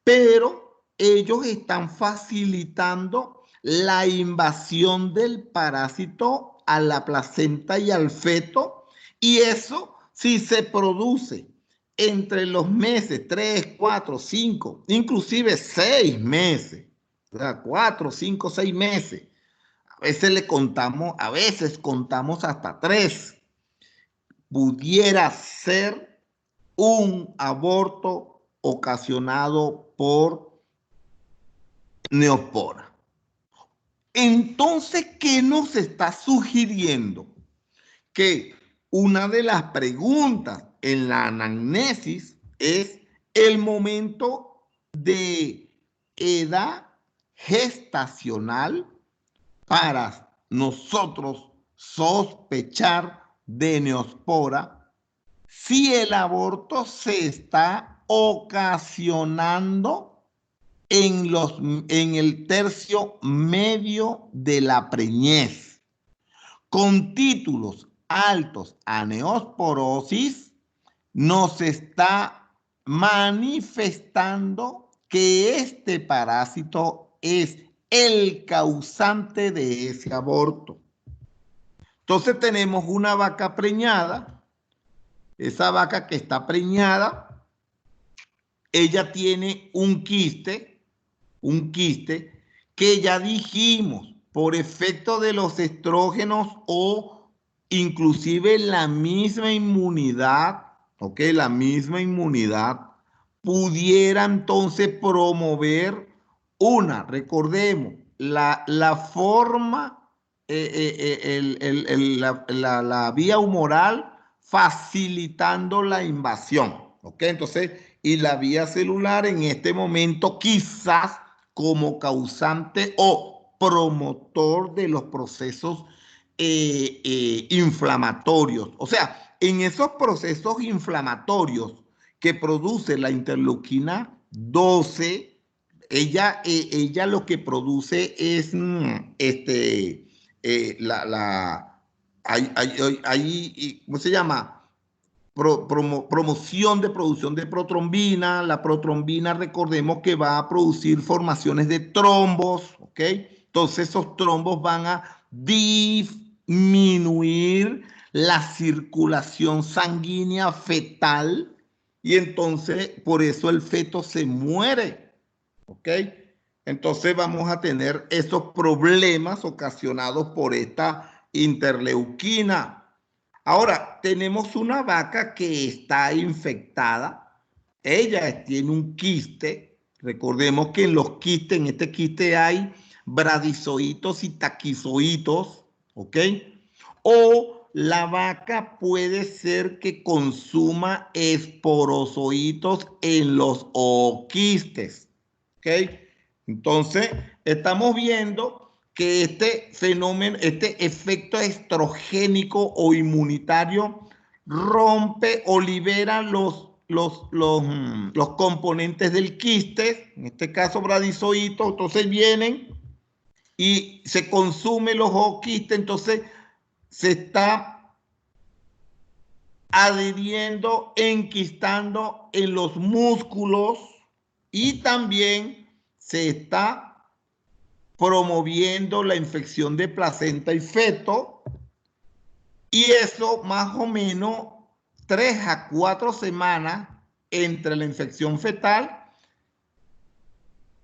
pero ellos están facilitando la invasión del parásito a la placenta y al feto, y eso si se produce entre los meses 3, 4, 5, inclusive 6 meses, o sea, 4, 5, 6 meses. A veces contamos hasta 3. Pudiera ser un aborto ocasionado por neospora. Entonces, ¿qué nos está sugiriendo? Que una de las preguntas en la anamnesis es el momento de edad gestacional para nosotros sospechar de neospora si el aborto se está ocasionando en el tercio medio de la preñez, con títulos altos a neosporosis, nos está manifestando que este parásito es el causante de ese aborto. Entonces tenemos una vaca preñada, esa vaca que está preñada, ella tiene un quiste que ya dijimos, por efecto de los estrógenos o inclusive la misma inmunidad, ¿ok? La misma inmunidad pudiera entonces promover recordemos, la forma, la vía humoral facilitando la invasión, ¿ok? Entonces, y la vía celular en este momento quizás como causante o promotor de los procesos inflamatorios. O sea, en esos procesos inflamatorios que produce la interleuquina 12, ella lo que produce es ¿cómo se llama? Promoción de producción de protrombina. La protrombina, recordemos que va a producir formaciones de trombos, ¿ok? Entonces esos trombos van a disminuir la circulación sanguínea fetal y entonces por eso el feto se muere, ¿ok? Entonces vamos a tener esos problemas ocasionados por esta interleuquina. Ahora, tenemos una vaca que está infectada. Ella tiene un quiste. Recordemos que en los quistes, en este quiste hay bradizoitos y taquizoitos, ¿ok? O la vaca puede ser que consuma esporozoitos en los ooquistes, ¿ok? Entonces, estamos viendo que este fenómeno, este efecto estrogénico o inmunitario rompe o libera los componentes del quiste, en este caso bradizoitos, entonces vienen y se consume los ooquistes, entonces se está adhiriendo, enquistando en los músculos y también se está promoviendo la infección de placenta y feto, y eso más o menos 3 a 4 semanas entre la infección fetal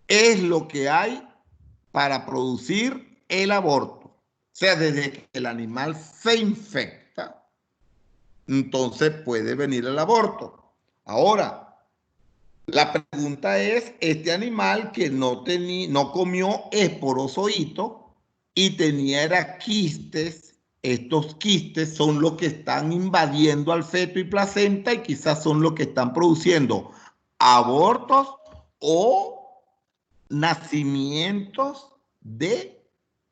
es lo que hay para producir el aborto. O sea, desde que el animal se infecta, entonces puede venir el aborto. Ahora, la pregunta es, este animal que no comió esporozoito y tenía quistes, estos quistes son los que están invadiendo al feto y placenta y quizás son los que están produciendo abortos o nacimientos de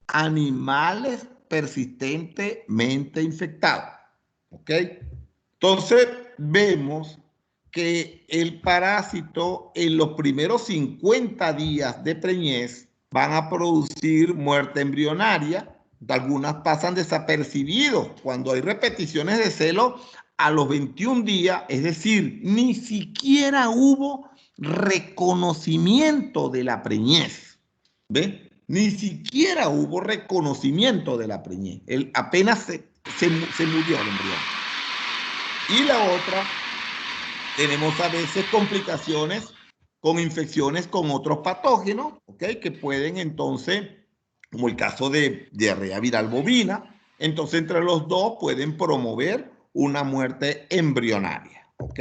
animales persistentemente infectados. ¿Ok? Entonces vemos que el parásito en los primeros 50 días de preñez van a producir muerte embrionaria. Algunas pasan desapercibidos cuando hay repeticiones de celo a los 21 días, es decir, ni siquiera hubo reconocimiento de la preñez. ¿Ve? Ni siquiera hubo reconocimiento de la preñez. Apenas se murió el embrión. Y la otra, tenemos a veces complicaciones con infecciones con otros patógenos, ¿ok? Que pueden entonces, como el caso de diarrea viral bovina, entonces entre los dos pueden promover una muerte embrionaria, ¿ok?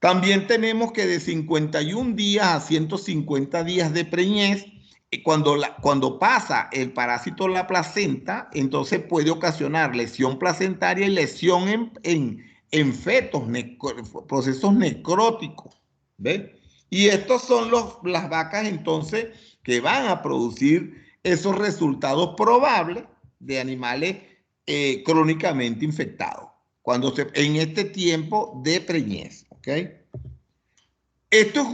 También tenemos que de 51 días a 150 días de preñez cuando pasa el parásito a la placenta, entonces puede ocasionar lesión placentaria y lesión en fetos, procesos necróticos. ¿Ves? Y estos son las vacas entonces que van a producir esos resultados probables de animales crónicamente infectados en este tiempo de preñez. ¿Ok? Esto es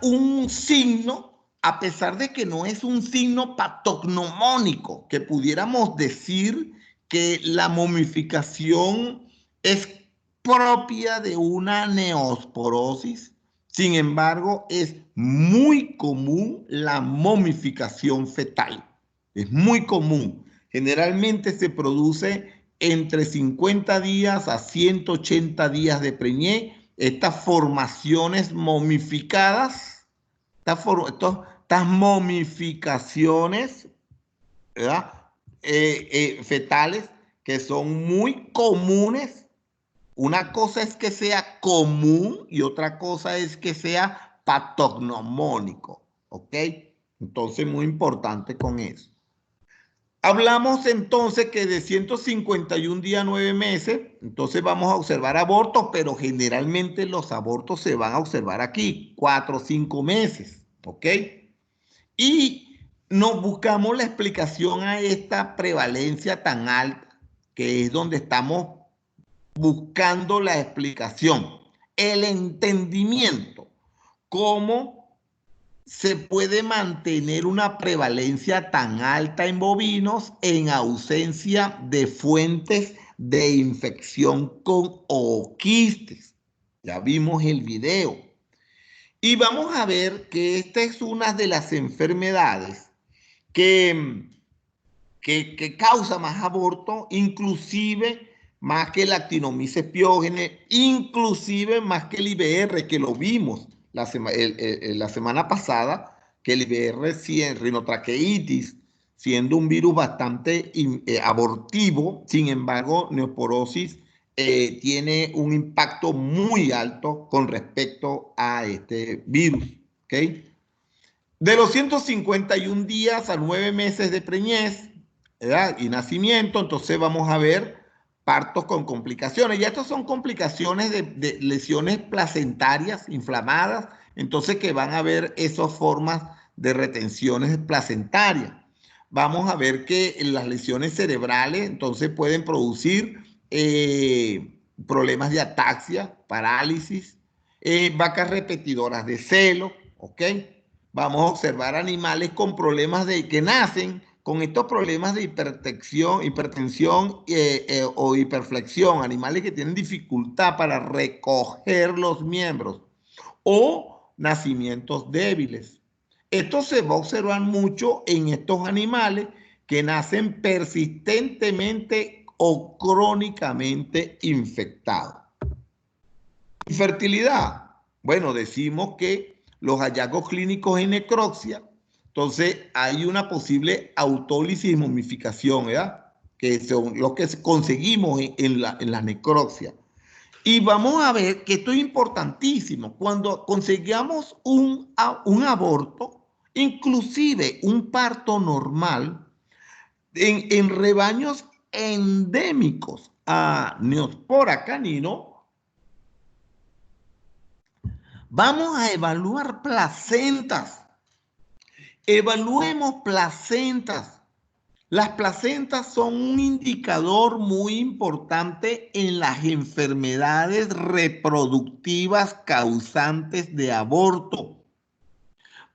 un signo, a pesar de que no es un signo patognomónico, que pudiéramos decir que la momificación es propia de una neosporosis. Sin embargo, es muy común la momificación fetal. Es muy común. Generalmente se produce entre 50 días a 180 días de preñez. Estas formaciones momificadas, estas momificaciones, ¿verdad? Fetales, que son muy comunes. Una cosa es que sea común y otra cosa es que sea patognomónico, ¿ok? Entonces, muy importante con eso. Hablamos entonces que de 151 días a 9 meses, entonces vamos a observar abortos, pero generalmente los abortos se van a observar aquí, 4 o 5 meses, ¿ok? Y nos buscamos la explicación a esta prevalencia tan alta, que es donde estamos buscando la explicación, el entendimiento, cómo se puede mantener una prevalencia tan alta en bovinos en ausencia de fuentes de infección con ooquistes. Ya vimos el video. Y vamos a ver que esta es una de las enfermedades que causa más aborto, inclusive más que el actinomyces piógene, inclusive más que el IBR, que lo vimos la semana pasada, que el IBR, rinotraqueitis, siendo un virus bastante abortivo, sin embargo, neosporosis tiene un impacto muy alto con respecto a este virus. ¿Okay? De los 151 días a 9 meses de preñez, ¿verdad? Y nacimiento, entonces vamos a ver partos con complicaciones. Ya estas son complicaciones de lesiones placentarias inflamadas, entonces que van a ver esas formas de retenciones placentarias. Vamos a ver que las lesiones cerebrales entonces pueden producir problemas de ataxia, parálisis, vacas repetidoras de celo, ¿ok? Vamos a observar animales con problemas que nacen con estos problemas de hipertensión o hiperflexión, animales que tienen dificultad para recoger los miembros o nacimientos débiles. Esto se va a observar mucho en estos animales que nacen persistentemente o crónicamente infectados. Infertilidad. Bueno, decimos que los hallazgos clínicos en necropsia, entonces hay una posible autólisis y momificación, ¿verdad? Que son los que conseguimos en la necropsia. Y vamos a ver que esto es importantísimo. Cuando consigamos un aborto, inclusive un parto normal, en rebaños endémicos a Neospora canino, vamos a evaluar placentas. Evaluemos placentas. Las placentas son un indicador muy importante en las enfermedades reproductivas causantes de aborto.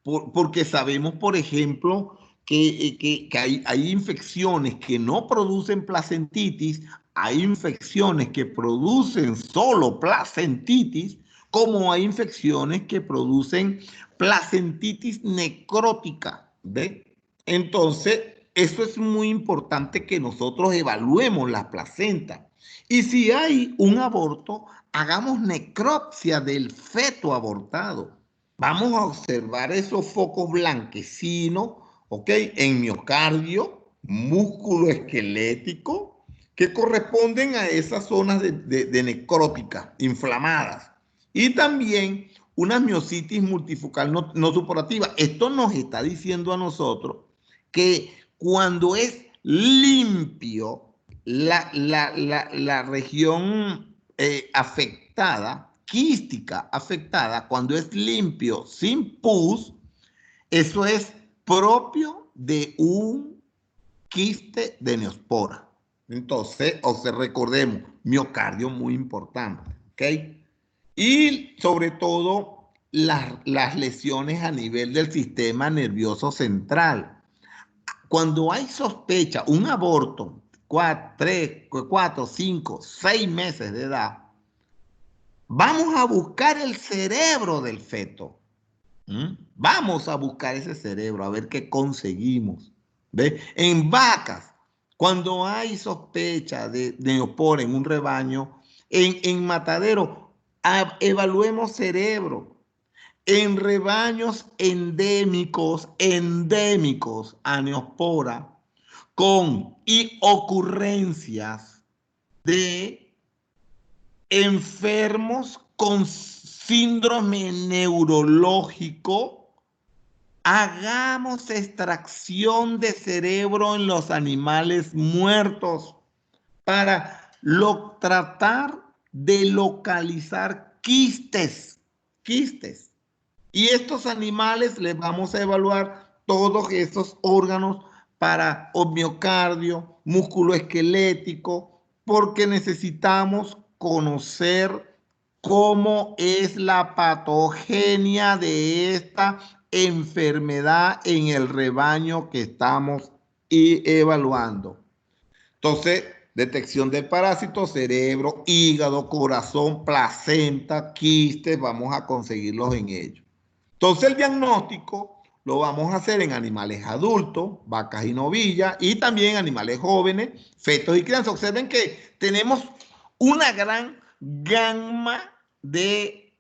Porque sabemos, por ejemplo, que hay infecciones que no producen placentitis, hay infecciones que producen solo placentitis, como hay infecciones que producen placentitis necrótica. ¿Ve? Entonces, eso es muy importante que nosotros evaluemos las placentas. Y si hay un aborto, hagamos necropsia del feto abortado. Vamos a observar esos focos blanquecinos, ¿ok? En miocardio, músculo esquelético, que corresponden a esas zonas de necrótica, inflamadas. Y también una miositis multifocal no supurativa. Esto nos está diciendo a nosotros que cuando es limpio la región afectada, quística afectada, cuando es limpio, sin pus, eso es propio de un quiste de neospora. Entonces, recordemos, miocardio muy importante, ¿ok? Y sobre todo las lesiones a nivel del sistema nervioso central. Cuando hay sospecha, un aborto, 4, 5, 6 meses de edad, vamos a buscar el cerebro del feto. Vamos a buscar ese cerebro, a ver qué conseguimos. ¿Ve? En vacas, cuando hay sospecha de neospora en un rebaño, en matadero, evaluemos cerebro. En rebaños endémicos a neospora, con ocurrencias de enfermos con síndrome neurológico, hagamos extracción de cerebro en los animales muertos para tratar de localizar quistes. Y estos animales les vamos a evaluar todos esos órganos para miocardio, músculo esquelético, porque necesitamos conocer cómo es la patogenia de esta enfermedad en el rebaño que estamos evaluando. Entonces, detección del parásito, cerebro, hígado, corazón, placenta, quistes, vamos a conseguirlos en ellos. Entonces, el diagnóstico lo vamos a hacer en animales adultos, vacas y novillas, y también animales jóvenes, fetos y crianzas. Observen que tenemos una gran gama de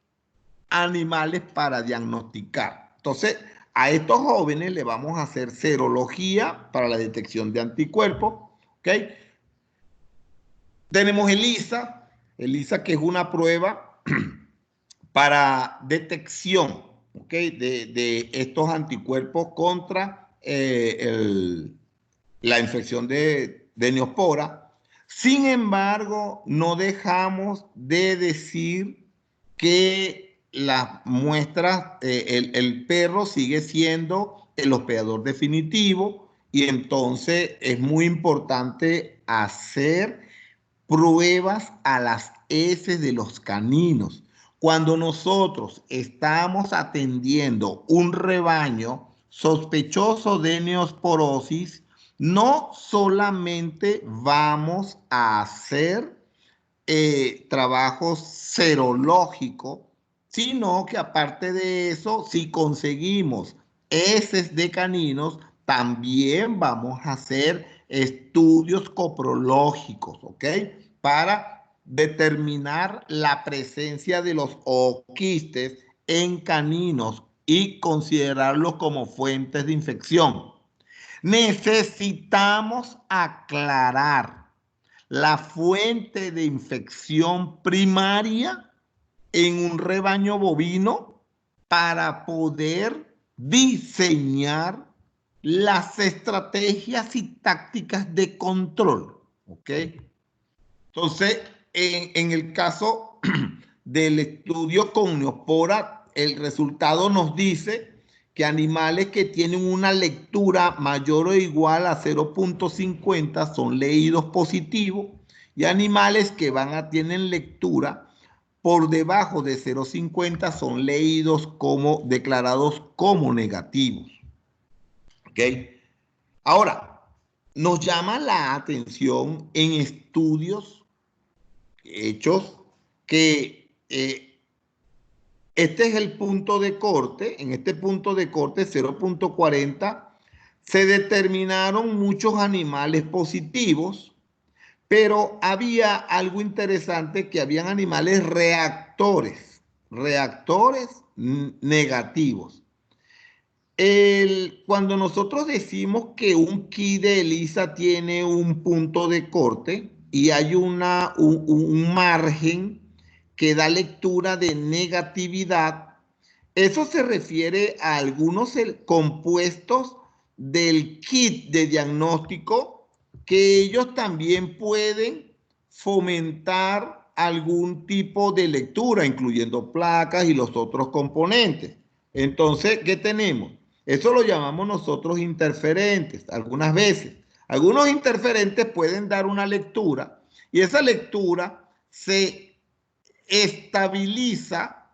animales para diagnosticar. Entonces, a estos jóvenes le vamos a hacer serología para la detección de anticuerpos, ¿ok? Tenemos ELISA que es una prueba para detección, ¿ok? de estos anticuerpos contra la infección de neospora. Sin embargo, no dejamos de decir que las muestras, el perro sigue siendo el hospedador definitivo, y entonces es muy importante hacer pruebas a las heces de los caninos. Cuando nosotros estamos atendiendo un rebaño sospechoso de neosporosis, no solamente vamos a hacer trabajo serológico, sino que aparte de eso, si conseguimos heces de caninos, también vamos a hacer estudios coprológicos, ¿ok? Para determinar la presencia de los ooquistes en caninos y considerarlos como fuentes de infección. Necesitamos aclarar la fuente de infección primaria en un rebaño bovino para poder diseñar las estrategias y tácticas de control. ¿Ok? Entonces, en el caso del estudio con neospora, el resultado nos dice que animales que tienen una lectura mayor o igual a 0.50 son leídos positivos, y animales que tienen lectura por debajo de 0.50 son leídos como declarados como negativos. ¿Ok? Ahora, nos llama la atención en estudios hechos que este es el punto de corte. En este punto de corte 0.40 se determinaron muchos animales positivos, pero había algo interesante, que habían animales reactores negativos. Cuando nosotros decimos que un kit de ELISA tiene un punto de corte y hay un margen que da lectura de negatividad, Eso se refiere a algunos compuestos del kit de diagnóstico que ellos también pueden fomentar algún tipo de lectura, incluyendo placas y los otros componentes. Entonces, ¿qué tenemos? Eso lo llamamos nosotros interferentes, algunas veces. Algunos interferentes pueden dar una lectura y esa lectura se estabiliza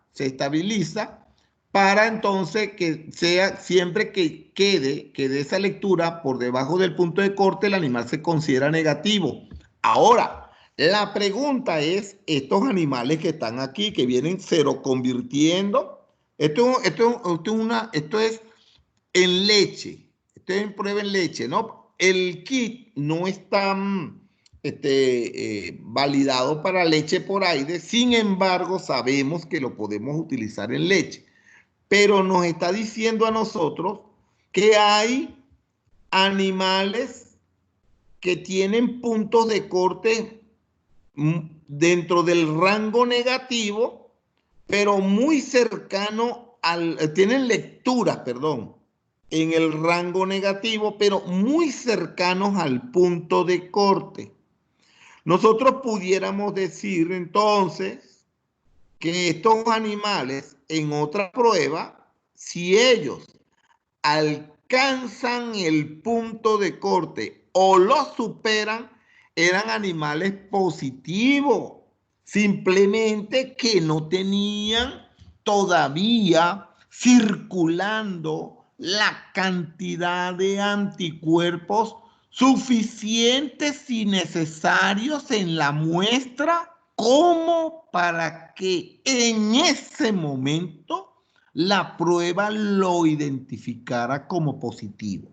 para entonces que sea siempre que quede esa lectura por debajo del punto de corte, el animal se considera negativo. Ahora, la pregunta es, estos animales que están aquí, que vienen cero convirtiendo, esto es en leche, esto es en prueba en leche, ¿no? El kit no está validado para leche por aire, sin embargo, sabemos que lo podemos utilizar en leche, pero nos está diciendo a nosotros que hay animales que tienen puntos de corte dentro del rango negativo, pero muy cercano tienen lecturas, perdón, en el rango negativo, pero muy cercanos al punto de corte. Nosotros pudiéramos decir entonces que estos animales en otra prueba, si ellos alcanzan el punto de corte o lo superan, eran animales positivos, simplemente que no tenían todavía circulando la cantidad de anticuerpos suficientes y necesarios en la muestra como para que en ese momento la prueba lo identificara como positivo.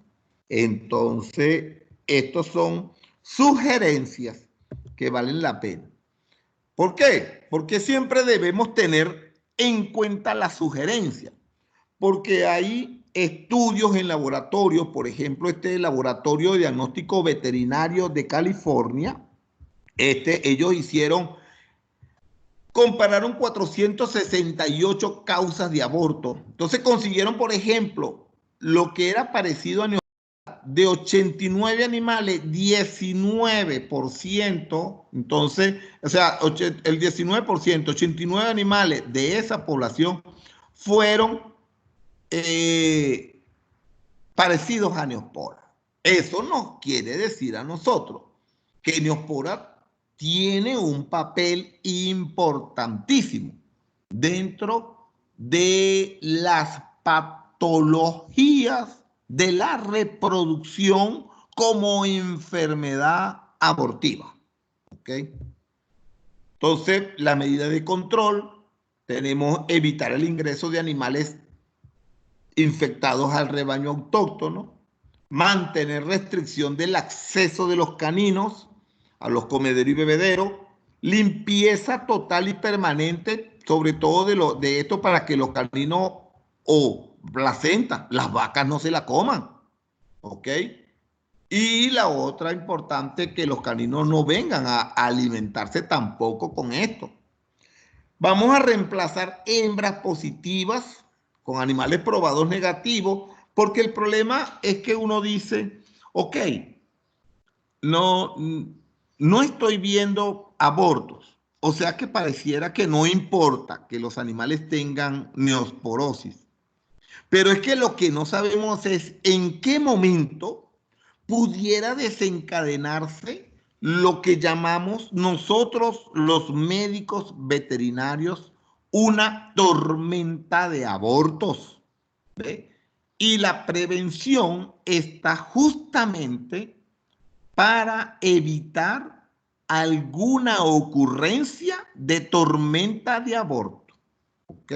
Entonces, estos son sugerencias que valen la pena. ¿Por qué? Porque siempre debemos tener en cuenta la sugerencia, porque hay estudios en laboratorios, por ejemplo, este laboratorio de diagnóstico veterinario de California, ellos compararon 468 causas de aborto. Entonces consiguieron, por ejemplo, lo que era parecido a de 89 animales, 19%, entonces, o sea, el 19%, 89 animales de esa población fueron parecidos a Neospora. Eso nos quiere decir a nosotros que Neospora tiene un papel importantísimo dentro de las patologías de la reproducción como enfermedad abortiva. ¿Ok? Entonces, la medida de control, tenemos evitar el ingreso de animales infectados al rebaño autóctono, mantener restricción del acceso de los caninos a los comederos y bebederos, limpieza total y permanente, sobre todo de esto para que los caninos o placenta, las vacas no se la coman, ¿ok? Y la otra importante, que los caninos no vengan a alimentarse tampoco con esto. Vamos a reemplazar hembras positivas con animales probados negativos, porque el problema es que uno dice, ok, no, no estoy viendo abortos, o sea que pareciera que no importa que los animales tengan neosporosis, pero es que lo que no sabemos es en qué momento pudiera desencadenarse lo que llamamos nosotros los médicos veterinarios una tormenta de abortos. ¿Ve? Y la prevención está justamente para evitar alguna ocurrencia de tormenta de aborto. ¿Ok?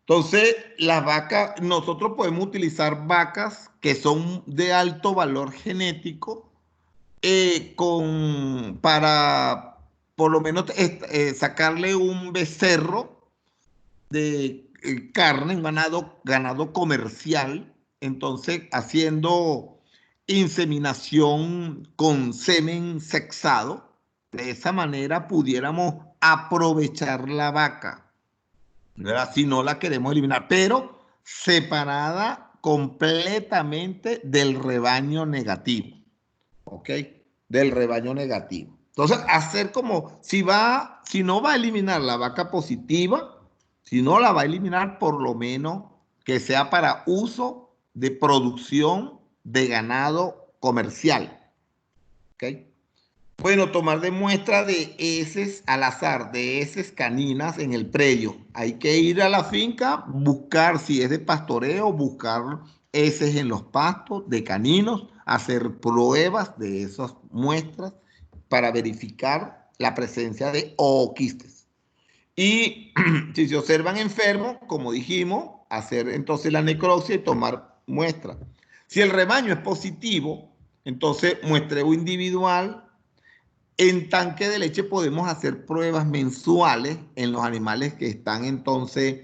Entonces, las vacas, nosotros podemos utilizar vacas que son de alto valor genético para por lo menos sacarle un becerro de carne, un ganado comercial, entonces haciendo inseminación con semen sexado. De esa manera pudiéramos aprovechar la vaca, ¿verdad? Si no la queremos eliminar, pero separada completamente del rebaño negativo, ¿ok? Del rebaño negativo. Entonces, hacer como, si no va a eliminar la vaca positiva, si no la va a eliminar, por lo menos que sea para uso de producción de ganado comercial, ¿ok? Bueno, tomar de muestra de heces al azar, de heces caninas en el predio. Hay que ir a la finca, buscar si es de pastoreo, buscar heces en los pastos de caninos, hacer pruebas de esas muestras para verificar la presencia de ooquistes. Y si se observan enfermos, como dijimos, hacer entonces la necropsia y tomar muestras. Si el rebaño es positivo, entonces muestreo individual. En tanque de leche podemos hacer pruebas mensuales en los animales que están entonces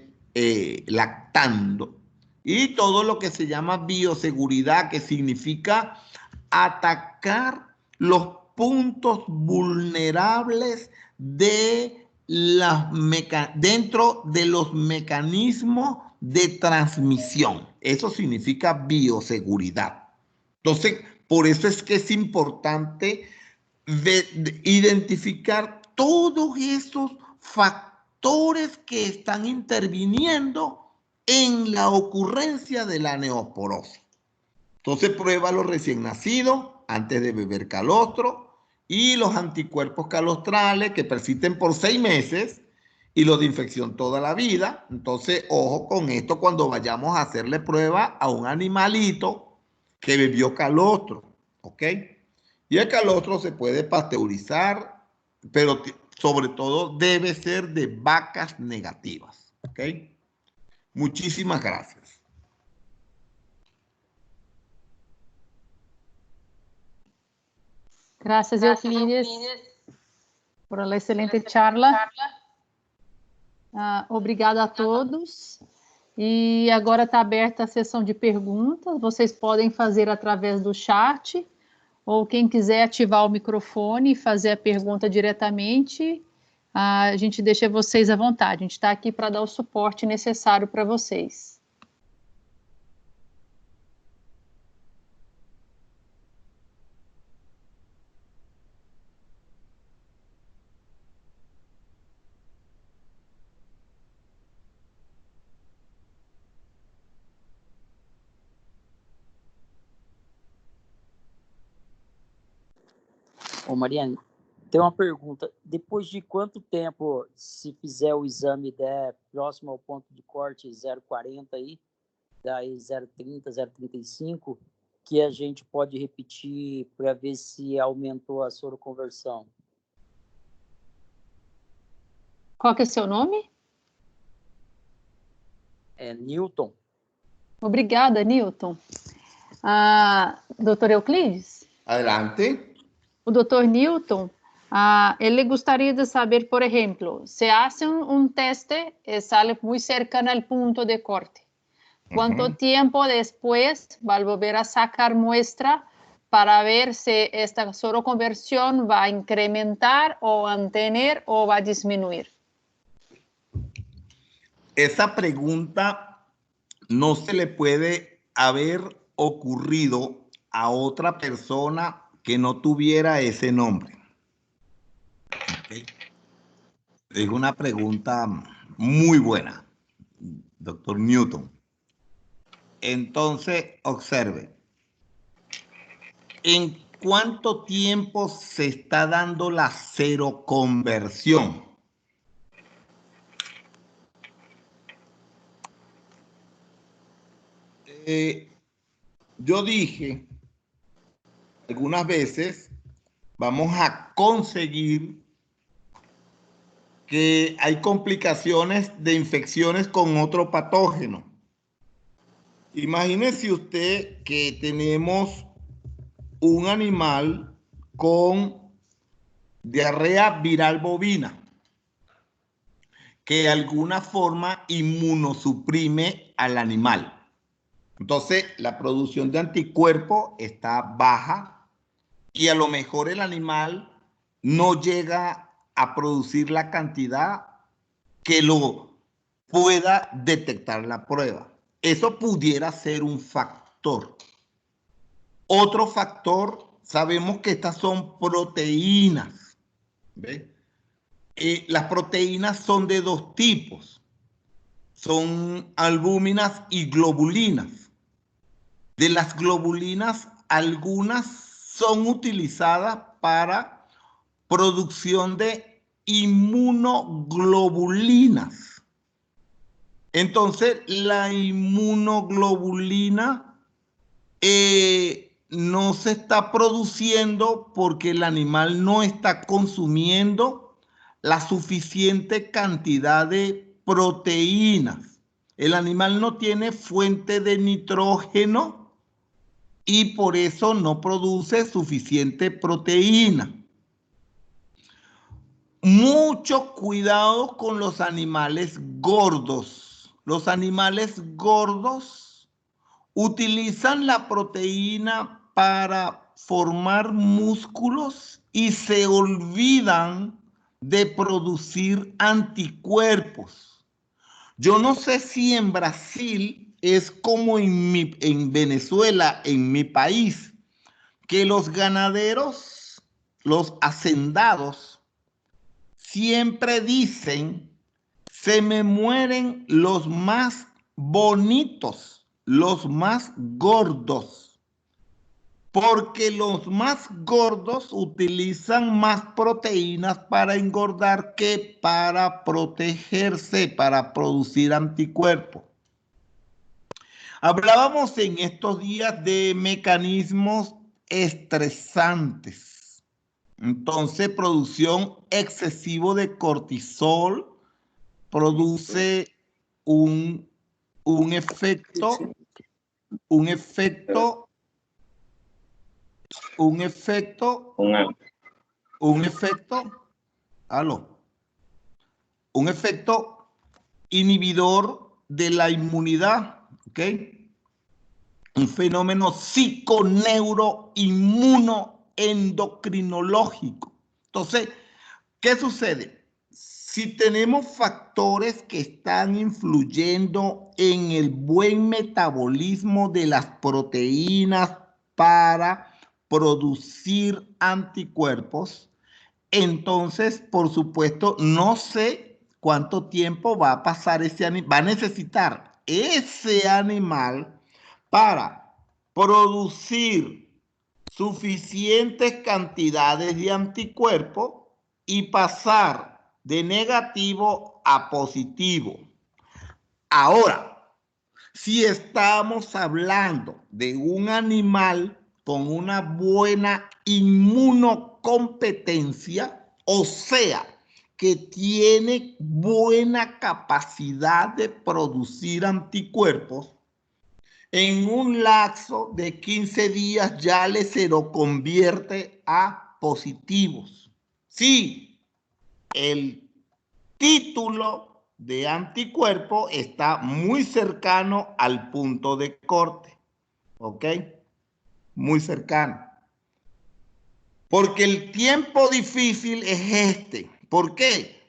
lactando. Y todo lo que se llama bioseguridad, que significa atacar los puntos vulnerables dentro de los mecanismos de transmisión. Eso significa bioseguridad. Entonces, por eso es que es importante de identificar todos esos factores que están interviniendo en la ocurrencia de la neosporosis. Entonces prueba los recién nacidos antes de beber calostro y los anticuerpos calostrales que persisten por 6 meses y los de infección toda la vida. Entonces, ojo con esto cuando vayamos a hacerle prueba a un animalito que bebió calostro, ¿ok? Y el calostro se puede pasteurizar, pero sobre todo debe ser de vacas negativas, ¿ok? Muchísimas gracias. Graças, Euclides, por uma excelente charla. Obrigada a todos. E agora está aberta a sessão de perguntas. Vocês podem fazer através do chat, ou quem quiser ativar o microfone e fazer a pergunta diretamente, a gente deixa vocês à vontade. A gente está aqui para dar o suporte necessário para vocês. Ô Mariane, tem uma pergunta. Depois de quanto tempo, se fizer o exame e der próximo ao ponto de corte 0,40 aí, daí 0,30, 0,35, que a gente pode repetir para ver se aumentou a soroconversão? Qual que é o seu nome? É Newton. Obrigada, Newton. Doutor Euclides? Adelante. O doutor Newton, ele gostaria de saber, por exemplo, se hace um teste e sale muito cercano ao ponto de corte. ¿Cuánto tiempo después va a volver a sacar muestra para ver si esta soroconversión va a incrementar o mantener o va a disminuir? Esa pregunta no se le puede haber ocurrido a otra persona que no tuviera ese nombre. ¿Okay? Es una pregunta muy buena, doctor Newton. Entonces, observe, ¿en cuánto tiempo se está dando la seroconversión? Yo dije algunas veces vamos a conseguir que hay complicaciones de infecciones con otro patógeno. Imagínese usted que tenemos un animal con diarrea viral bovina que de alguna forma inmunosuprime al animal. Entonces, la producción de anticuerpos está baja y a lo mejor el animal no llega a producir la cantidad que lo pueda detectar la prueba. Eso pudiera ser un factor. Otro factor, sabemos que estas son proteínas. ¿Ve? Las proteínas son de dos tipos. Son albúminas y globulinas. De las globulinas, algunas son utilizadas para producción de inmunoglobulinas. Entonces, la inmunoglobulina no se está produciendo porque el animal no está consumiendo la suficiente cantidad de proteínas. El animal no tiene fuente de nitrógeno y por eso no produce suficiente proteína. Mucho cuidado con los animales gordos. Los animales gordos utilizan la proteína para formar músculos y se olvidan de producir anticuerpos. Yo no sé si en Brasil es como en Venezuela, en mi país, que los ganaderos, los hacendados, siempre dicen, se me mueren los más bonitos, los más gordos, porque los más gordos utilizan más proteínas para engordar que para protegerse, para producir anticuerpos. Hablábamos en estos días de mecanismos estresantes. Entonces, producción excesiva de cortisol produce un efecto, un efecto inhibidor de la inmunidad, ¿ok? Un fenómeno psiconeuroinmunoendocrinológico. Entonces, ¿qué sucede? Si tenemos factores que están influyendo en el buen metabolismo de las proteínas para producir anticuerpos, entonces, por supuesto, no sé cuánto tiempo va a pasar ese animal, va a necesitar ese animal para producir suficientes cantidades de anticuerpos y pasar de negativo a positivo. Ahora, si estamos hablando de un animal con una buena inmunocompetencia, o sea, que tiene buena capacidad de producir anticuerpos, en un lapso de 15 días ya le se lo convierte a positivos. Sí, el título de anticuerpo está muy cercano al punto de corte. ¿Ok? Muy cercano. Porque el tiempo difícil es este. ¿Por qué?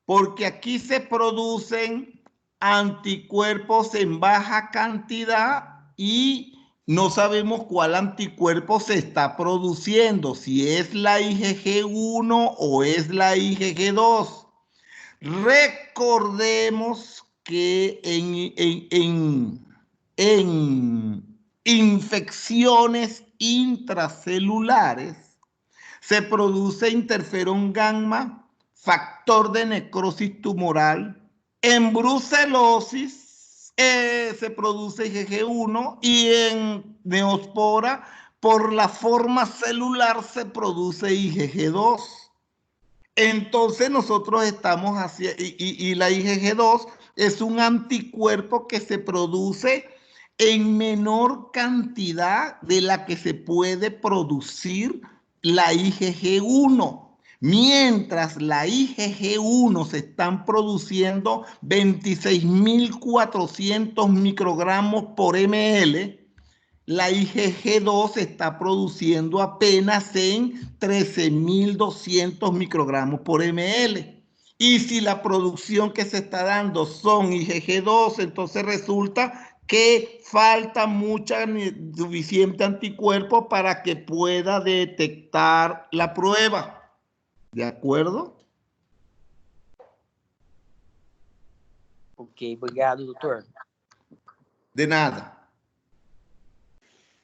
Porque aquí se producen anticuerpos en baja cantidad y no sabemos cuál anticuerpo se está produciendo, si es la IgG1 o es la IgG2. Recordemos que en infecciones intracelulares se produce interferón gamma, factor de necrosis tumoral. En brucelosis se produce IgG1 y en neospora por la forma celular se produce IgG2. Entonces nosotros estamos haciendo, y la IgG2 es un anticuerpo que se produce en menor cantidad de la que se puede producir la IgG1. Mientras la IgG1 se están produciendo 26.400 microgramos por ml, la IgG2 se está produciendo apenas en 13.200 microgramos por ml. Y si la producción que se está dando son IgG2, entonces resulta que falta mucha suficiente anticuerpo para que pueda detectar la prueba. ¿De acuerdo? Ok, obrigado, doutor. De nada.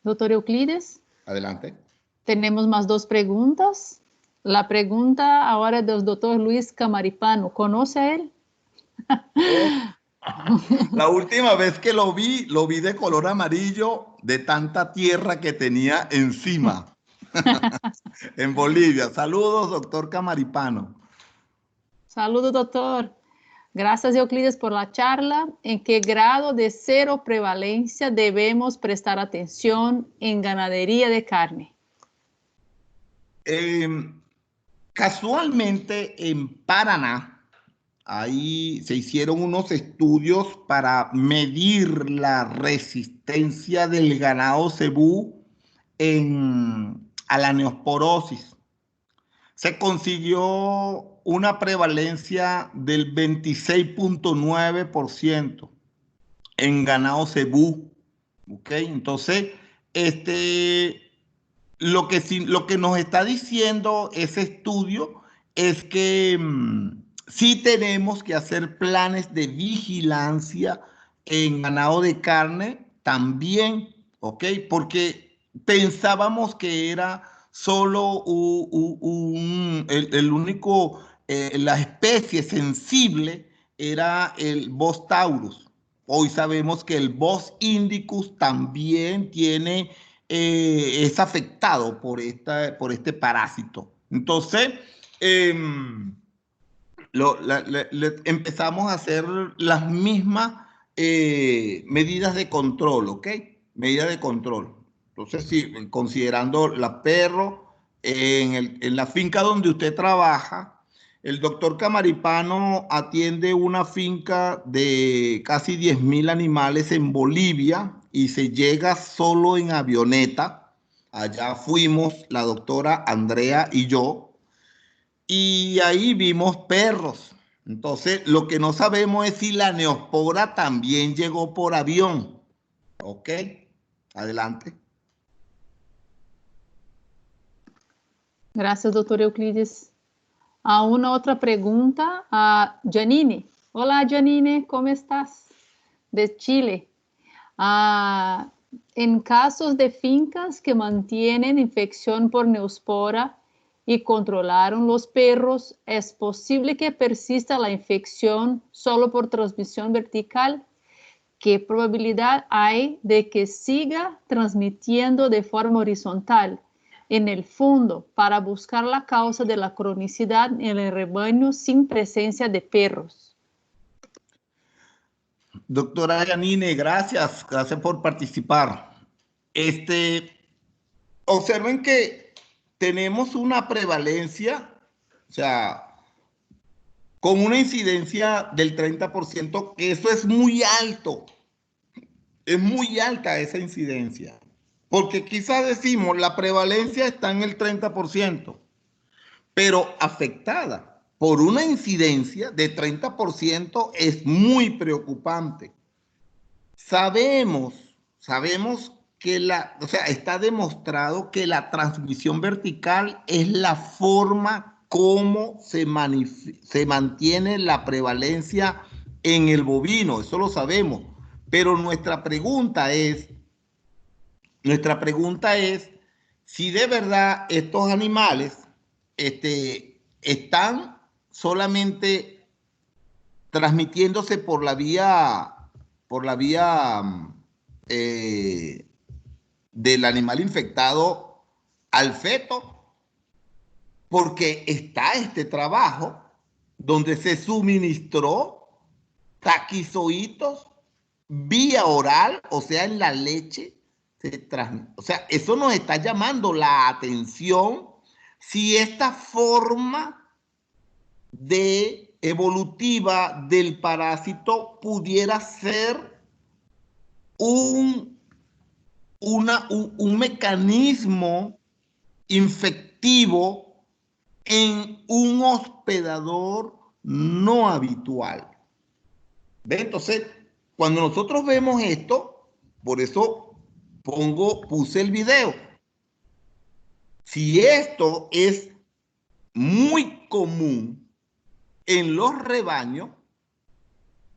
Doctor Euclides, Adelante. tenemos más dos preguntas. La pregunta ahora es del doctor Luis Camaripano. ¿Conoce a él? La última vez que lo vi de color amarillo de tanta tierra que tenía encima en Bolivia. Saludos, doctor Camaripano. Saludos, doctor. Gracias, Euclides, por la charla. ¿En qué grado de cero prevalencia debemos prestar atención en ganadería de carne? Casualmente en Paraná, ahí se hicieron unos estudios para medir la resistencia del ganado cebú a la neosporosis. Se consiguió una prevalencia del 26.9% en ganado cebú. ¿Ok? Entonces, lo que nos está diciendo ese estudio es que sí tenemos que hacer planes de vigilancia en ganado de carne también, ¿ok? Porque pensábamos que era solo el único, la especie sensible era el Bos taurus. Hoy sabemos que el Bos indicus también es afectado por este parásito. Entonces, empezamos a hacer las mismas medidas de control, ¿ok? Medidas de control. Entonces, sí, considerando la perro, en la finca donde usted trabaja, el doctor Camaripano atiende una finca de casi 10.000 animales en Bolivia y se llega solo en avioneta. Allá fuimos la doctora Andrea y yo, y ahí vimos perros. Entonces, lo que no sabemos es si la neospora también llegó por avión. ¿Ok? Adelante. Gracias, doctor Euclides. Una otra pregunta a Janine. Hola, Janine, ¿cómo estás? De Chile. En casos de fincas que mantienen infección por neospora y controlaron los perros, ¿es posible que persista la infección solo por transmisión vertical? ¿Qué probabilidad hay de que siga transmitiendo de forma horizontal en el fondo para buscar la causa de la cronicidad en el rebaño sin presencia de perros? Doctora Yanine, gracias. Gracias por participar. Observen que tenemos una prevalencia, o sea, con una incidencia del 30%, que eso es muy alto. Es muy alta esa incidencia. Porque quizás decimos la prevalencia está en el 30%, pero afectada por una incidencia de 30% es muy preocupante. Sabemos que está demostrado que la transmisión vertical es la forma como se mantiene la prevalencia en el bovino, eso lo sabemos. Pero nuestra pregunta es si de verdad estos animales están solamente transmitiéndose por la vía del animal infectado al feto, porque está este trabajo donde se suministró taquizoitos vía oral, o sea, en la leche. O sea, eso nos está llamando la atención si esta forma de evolutiva del parásito pudiera ser un mecanismo infectivo en un hospedador no habitual. ¿Ve? Entonces, cuando nosotros vemos esto, por eso puse el video. Si esto es muy común en los rebaños,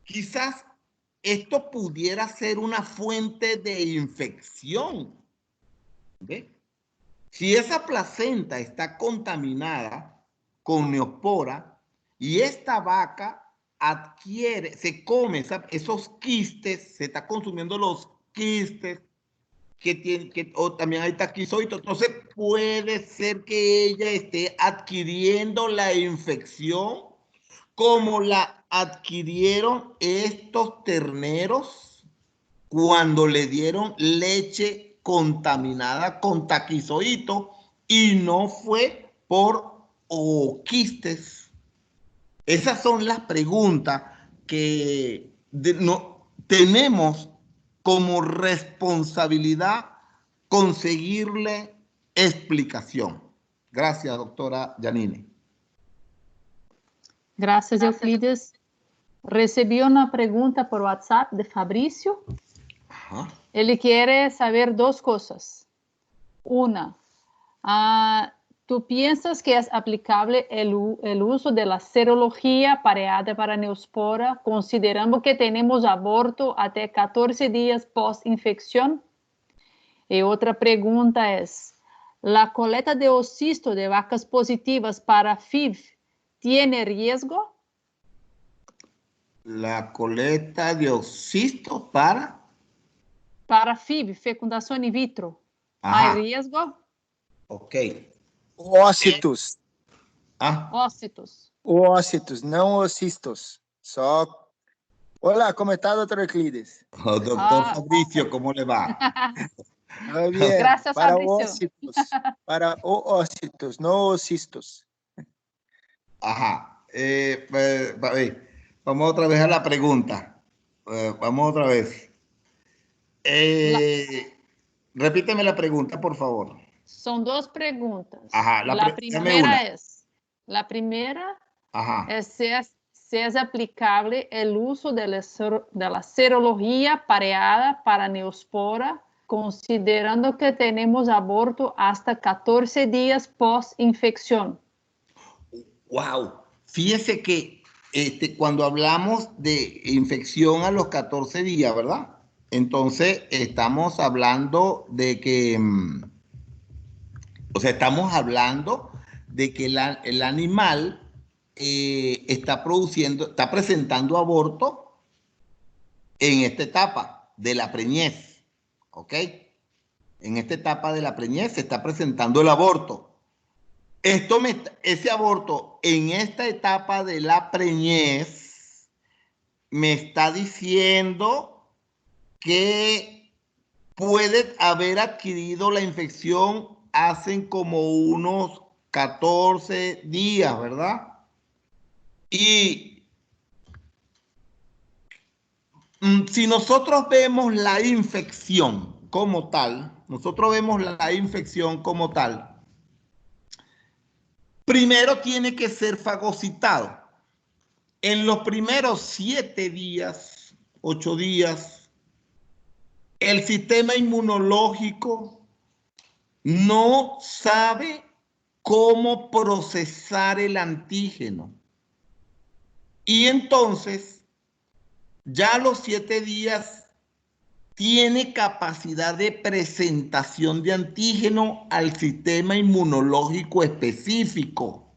quizás esto pudiera ser una fuente de infección. ¿Ve? Si esa placenta está contaminada con neospora y esta vaca se come esos quistes, se está consumiendo los quistes o también hay taquizoides, entonces puede ser que ella esté adquiriendo la infección como la adquirieron estos terneros cuando le dieron leche contaminada con taquizoito y no fue por quistes. Esas son las preguntas que tenemos como responsabilidad conseguirle explicación. Gracias, doctora Janine. Gracias, Euclides. Recibí una pregunta por WhatsApp de Fabricio. Ajá. Él quiere saber dos cosas. Una, ¿tú piensas que es aplicable el uso de la serología pareada para neospora, considerando que tenemos aborto hasta 14 días post-infección? Y otra pregunta es, ¿la coleta de ocisto de vacas positivas para FIV tiene riesgo? La coleta de ocisto para FIV, fecundación in vitro. Ajá. ¿Hay riesgo? Ok. Ócitos. Ócitos. Ócitos, não ocistos. Só. Olá, como está, doutor Euclides? Oh, doctor Fabricio, ¿cómo le va? Muy bien. Gracias, para Fabricio. Ócitos. Para ócitos, no ocistos. Ajá. Vamos otra vez a la pregunta. Vamos otra vez. Repíteme la pregunta, por favor. Son dos preguntas. Ajá, La primera Ajá. es si es aplicable el uso de la serología pareada para neospora, considerando que tenemos aborto hasta 14 días post-infección. Wow. Fíjese que cuando hablamos de infección a los 14 días, ¿verdad? Entonces estamos hablando de que, estamos hablando de que el animal está presentando aborto en esta etapa de la preñez, ¿ok? En esta etapa de la preñez se está presentando el aborto. Ese aborto en esta etapa de la preñez me está diciendo que puede haber adquirido la infección hace como unos 14 días, ¿verdad? Y si nosotros vemos la infección como tal, primero tiene que ser fagocitado. En los primeros 7 días, 8 días, el sistema inmunológico no sabe cómo procesar el antígeno. Y entonces, ya a los 7 días, tiene capacidad de presentación de antígeno al sistema inmunológico específico.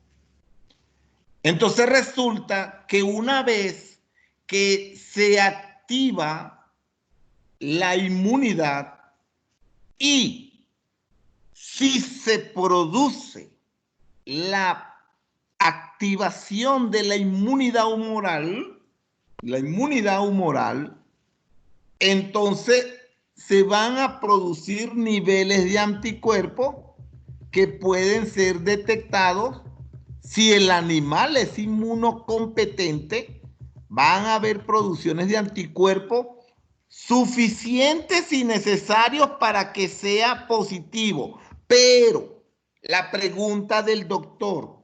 Entonces resulta que una vez que se activa la inmunidad y si se produce la activación de la inmunidad humoral, entonces se van a producir niveles de anticuerpos que pueden ser detectados. Si el animal es inmunocompetente, van a haber producciones de anticuerpos suficientes y necesarios para que sea positivo. Pero la pregunta del doctor,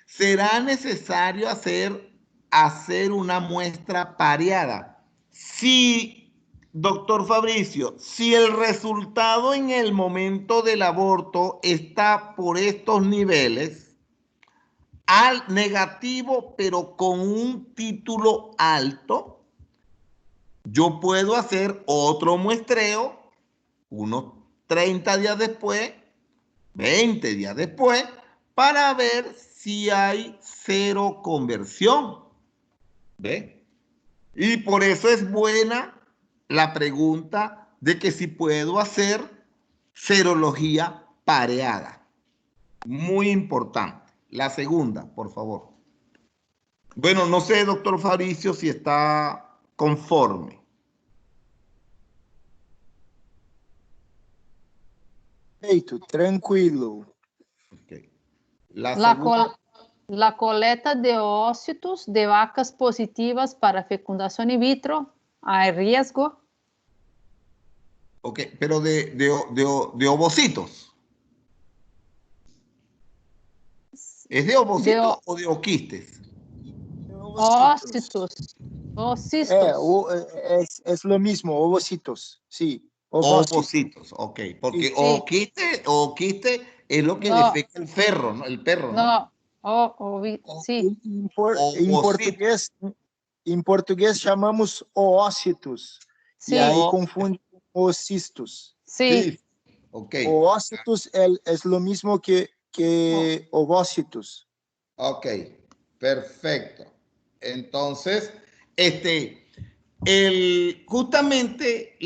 ¿será necesario hacer hacer una muestra pareada. Si, doctor Fabricio, si el resultado en el momento del aborto está por estos niveles, al negativo, pero con un título alto, yo puedo hacer otro muestreo unos 30 días después, 20 días después, para ver si hay cero conversión. ¿Ve? Y por eso es buena la pregunta de que si puedo hacer serología pareada. Muy importante. La segunda, por favor. Bueno, no sé, doctor Fabricio, si está conforme. Perfeito, tranquilo. Okay. La La, segunda. la coleta de ócitos de vacas positivas para fecundación in vitro, ¿hay riesgo? Ok, pero de ovocitos. ¿Es de De ovocitos o de oquistes? ócitos, ocistos. Es lo mismo, ovocitos, sí, ovocitos. Ovocitos, ok. Sí, Porque Sí, oquiste es lo que no, defeca el ferro, ¿no? El perro, ¿no? no, sí, Ovocitos. Em português chamamos oócitos, e sí, aí confunde com ocistos. sí. Sí, ok. Oócitos es lo mismo que ovócitos. Ok, perfecto. Entonces, justamente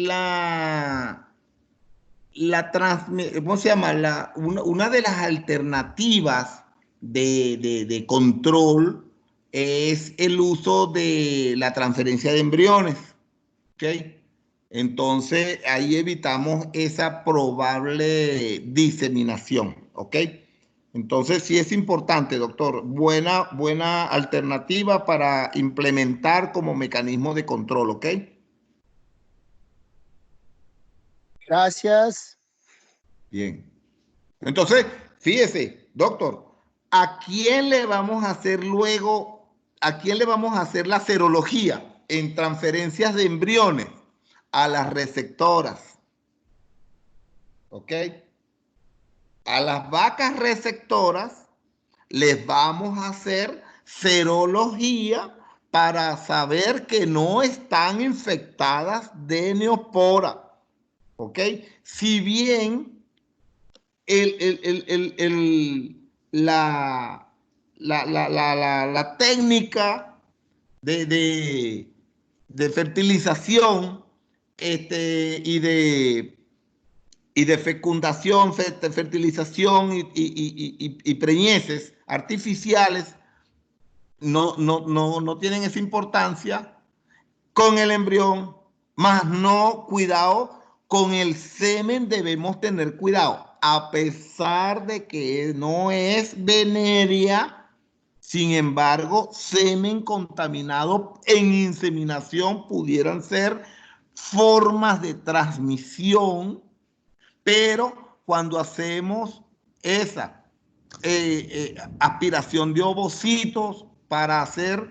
¿cómo se llama? Una de las alternativas de control es el uso de la transferencia de embriones, ¿ok? Entonces, ahí evitamos esa probable diseminación, ¿ok? Entonces, sí es importante, doctor. Buena alternativa para implementar como mecanismo de control, ¿ok? Gracias. Bien. Entonces, fíjese, doctor, ¿a quién le vamos a hacer luego, a quién le vamos a hacer la serología en transferencias de embriones? A las receptoras, ¿ok? A las vacas receptoras les vamos a hacer serología para saber que no están infectadas de neospora, ¿ok? Si bien la técnica de fertilización y de fecundación, fertilización y preñeces artificiales no tienen esa importancia con el embrión, más no, cuidado, con el semen debemos tener cuidado. A pesar de que no es veneria, sin embargo, semen contaminado en inseminación pudieran ser formas de transmisión, pero cuando hacemos esa aspiración de ovocitos para hacer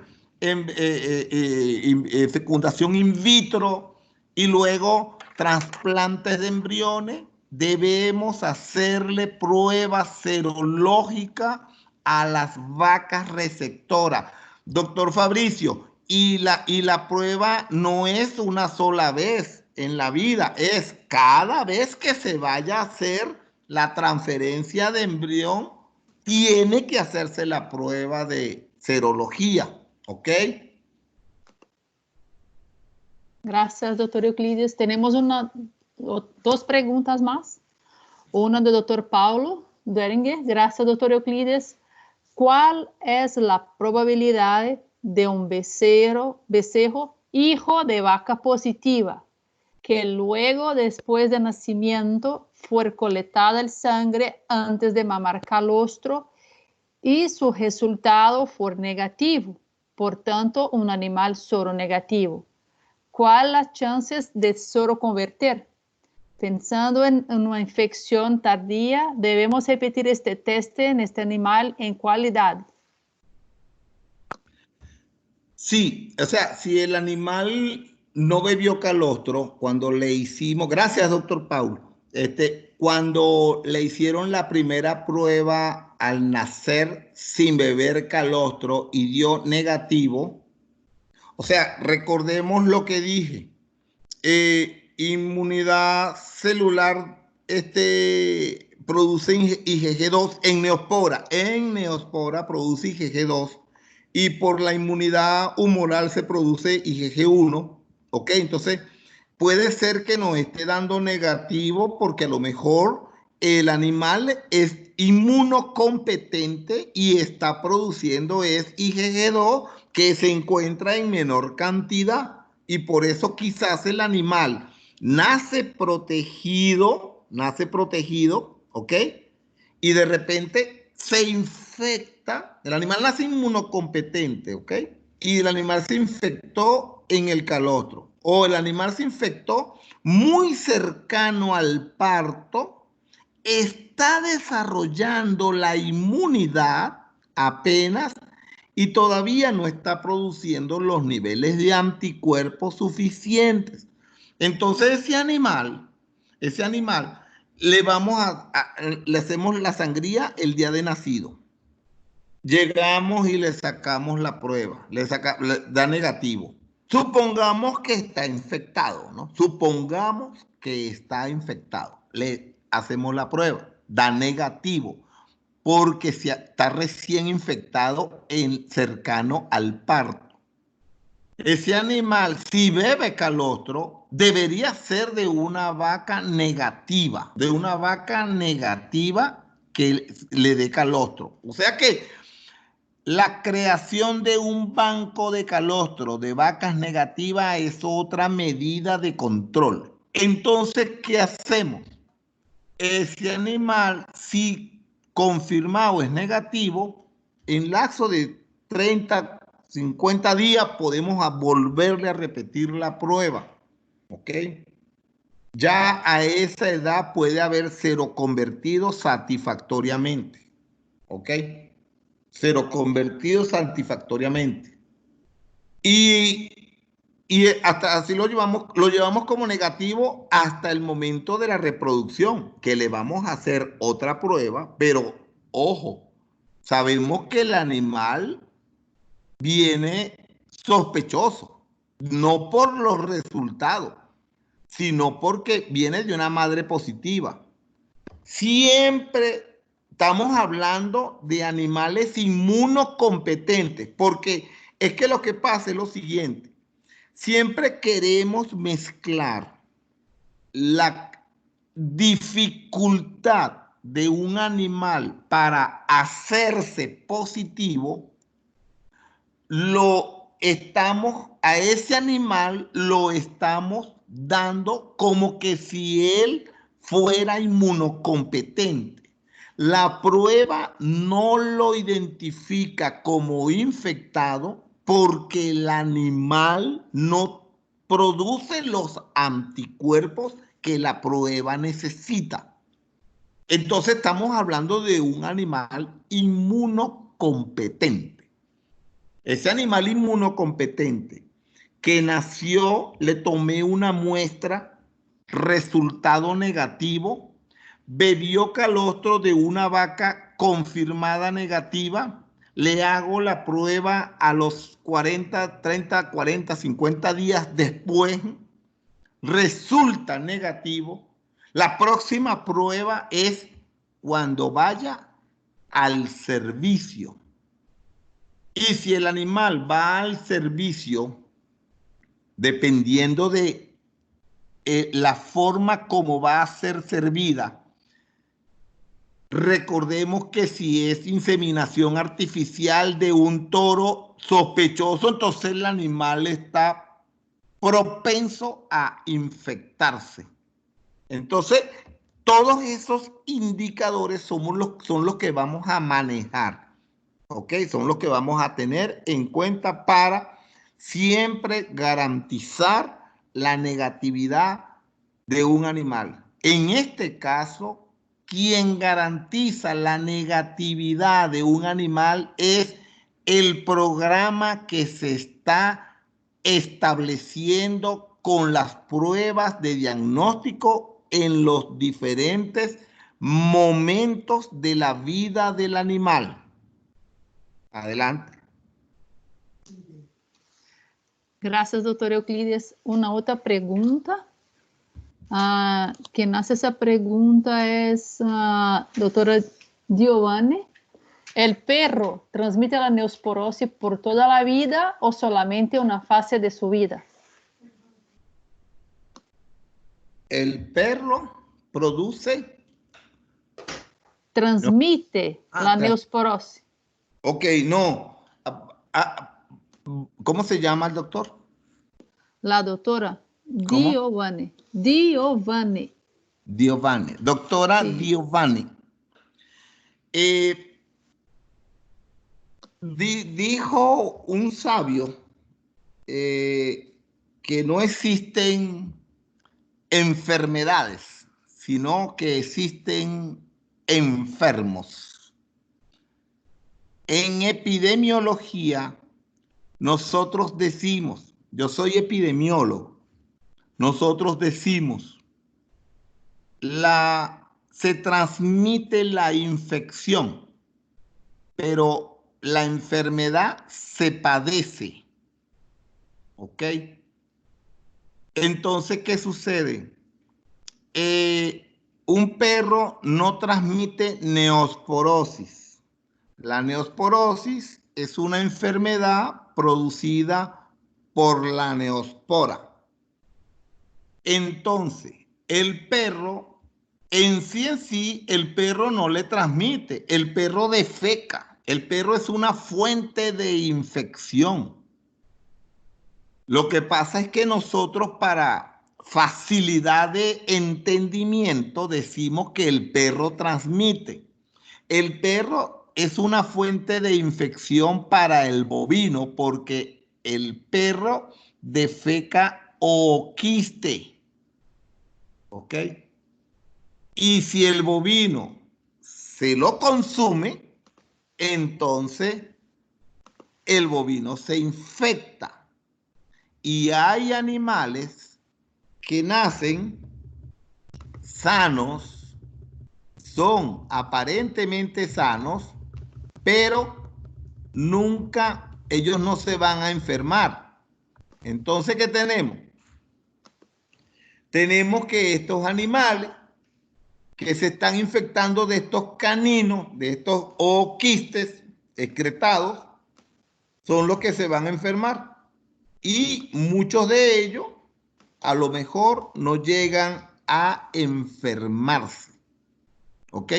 fecundación in vitro y luego trasplantes de embriones, debemos hacerle pruebas serológicas a las vacas receptoras. Doctor Fabricio, y la prueba no es una sola vez en la vida, es cada vez que se vaya a hacer la transferencia de embrión, tiene que hacerse la prueba de serología, ¿ok? Gracias, doctor Euclides. Tenemos dos preguntas más. Una del doctor Paulo Deringer. Gracias, doctor Euclides. ¿Cuál es la probabilidad de un becerro hijo de vaca positiva que luego, después del nacimiento, fue colectada el sangre antes de mamar calostro y su resultado fue negativo? Por tanto, un animal soronegativo. ¿Cuáles las chances de soroconvertir? Pensando en una infección tardía, debemos repetir este test en este animal en cualidad. Sí, o sea, si el animal no bebió calostro, cuando le hicimos, gracias, doctor Paul, cuando le hicieron la primera prueba al nacer sin beber calostro y dio negativo, o sea, recordemos lo que dije, inmunidad celular, produce IgG2 en neospora produce IgG2 y por la inmunidad humoral se produce IgG1, ¿ok? Entonces, puede ser que nos esté dando negativo porque a lo mejor el animal es inmunocompetente y está produciendo es IgG2 que se encuentra en menor cantidad y por eso quizás el animal nace protegido, ¿ok? Y de repente se infecta, el animal nace inmunocompetente, ¿ok? Y el animal se infectó en el calostro, o el animal se infectó muy cercano al parto, está desarrollando la inmunidad apenas y todavía no está produciendo los niveles de anticuerpos suficientes. Entonces ese animal le hacemos la sangría el día de nacido. Llegamos y le sacamos la prueba, le da negativo. Supongamos que está infectado, ¿no? Supongamos que está infectado. Le hacemos la prueba, da negativo, porque está recién infectado cercano al parto. Ese animal, si bebe calostro, debería ser de una vaca negativa, que le dé calostro. O sea que la creación de un banco de calostro de vacas negativas es otra medida de control. Entonces, ¿qué hacemos? Ese animal, si confirmado es negativo, en lapso de 30, 50 días podemos volverle a repetir la prueba. ¿Ok? Ya a esa edad puede haber seroconvertido satisfactoriamente. ¿Ok? Seroconvertido satisfactoriamente. Y hasta así lo llevamos como negativo hasta el momento de la reproducción, que le vamos a hacer otra prueba, pero ojo, sabemos que el animal viene sospechoso, no por los resultados, sino porque viene de una madre positiva. Siempre estamos hablando de animales inmunocompetentes, porque es que lo que pasa es lo siguiente. Siempre queremos mezclar la dificultad de un animal para hacerse positivo, a ese animal lo estamos dando como que si él fuera inmunocompetente. La prueba no lo identifica como infectado porque el animal no produce los anticuerpos que la prueba necesita. Entonces estamos hablando de un animal inmunocompetente. Ese animal inmunocompetente que nació, le tomé una muestra, resultado negativo, bebió calostro de una vaca confirmada negativa, le hago la prueba a los 40, 30, 40, 50 días después, resulta negativo. La próxima prueba es cuando vaya al servicio. Y si el animal va al servicio, dependiendo de la forma como va a ser servida, recordemos que si es inseminación artificial de un toro sospechoso, entonces el animal está propenso a infectarse. Entonces, todos esos indicadores son los que vamos a manejar, ¿ok? Son los que vamos a tener en cuenta para siempre garantizar la negatividad de un animal. En este caso, quien garantiza la negatividad de un animal es el programa que se está está estableciendo con las pruebas de diagnóstico en los diferentes momentos de la vida del animal. Adelante. Gracias, doutor Euclides. Una otra pregunta. Quien hace esa pregunta es doctora Giovanni. ¿El perro transmite la neosporosis por toda la vida o solamente una fase de su vida? El perro produce... Transmite la neosporosis. Ok, no. ¿Cómo se llama el doctor? La doctora ¿Cómo? Giovanni. Giovanni. Giovanni. Doctora Sí. Giovanni. Dijo un sabio que no existen enfermedades, sino que existen enfermos. En epidemiología, nosotros decimos, yo soy epidemiólogo, nosotros decimos, se transmite la infección, pero la enfermedad se padece. ¿Ok? Entonces, ¿qué sucede? Un perro no transmite neosporosis. La neosporosis es una enfermedad producida por la neospora. Entonces, el perro, en sí, el perro no le transmite. El perro defeca. El perro es una fuente de infección. Lo que pasa es que nosotros, para facilidad de entendimiento, decimos que el perro transmite. El perro es una fuente de infección para el bovino porque el perro defeca ooquiste. ¿Ok? Y si el bovino se lo consume, entonces el bovino se infecta. Y hay animales que nacen sanos, son aparentemente sanos, pero nunca, ellos no se van a enfermar. Entonces, ¿qué tenemos? Tenemos que estos animales que se están infectando de estos caninos, de estos ooquistes excretados, son los que se van a enfermar. Y muchos de ellos a lo mejor no llegan a enfermarse. ¿Ok?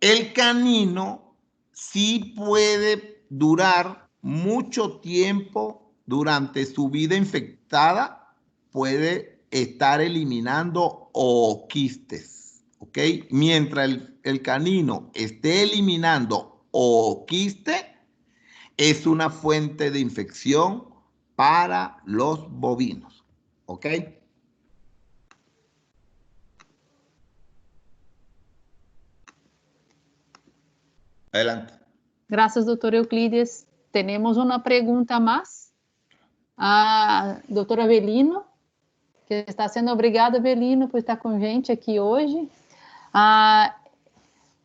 El canino sí puede durar mucho tiempo durante su vida infectada, puede estar eliminando ooquistes. ¿Ok? Mientras el canino esté eliminando ooquiste, es una fuente de infección para los bovinos. ¿Ok? Adelante. Gracias, doctor Euclides. Tenemos una pregunta más. Doutor Avelino, que está sendo obrigado, Avelino, por estar com a gente aqui hoje.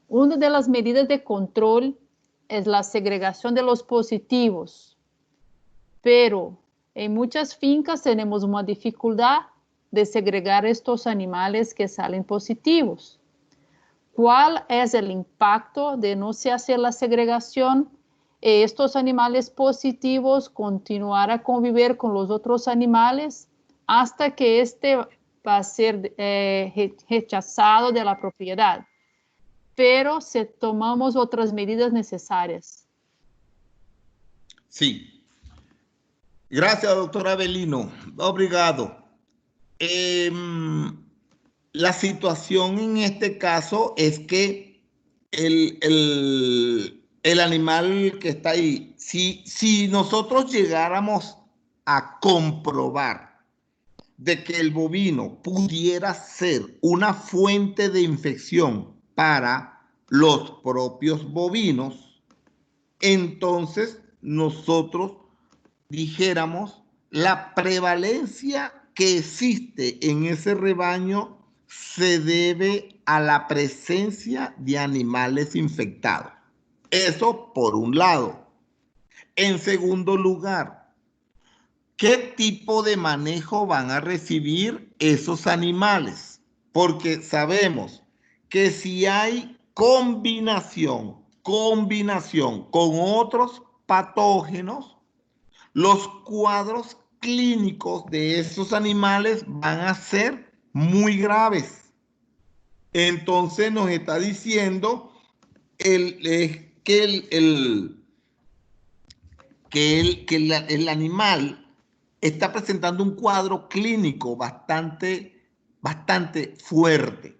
Una de las medidas de control es la segregación de los positivos, pero en muchas fincas tenemos una dificultad de segregar estos animales que salen positivos. ¿Cuál es el impacto de no se hacer la segregación y estos animales positivos continuar a convivir con los otros animales hasta que este va a ser rechazado de la propiedad? Pero si tomamos otras medidas necesarias. Sí. Gracias, doctor Avelino. Obrigado. La situación en este caso es que el animal que está ahí, si nosotros llegáramos a comprobar de que el bovino pudiera ser una fuente de infección para los propios bovinos, entonces nosotros dijéramos, la prevalencia que existe en ese rebaño se debe a la presencia de animales infectados. Eso por un lado. En segundo lugar, ¿qué tipo de manejo van a recibir esos animales? Porque sabemos que si hay combinación con otros patógenos, los cuadros clínicos de esos animales van a ser muy graves. Entonces nos está diciendo que el animal está presentando un cuadro clínico bastante fuerte.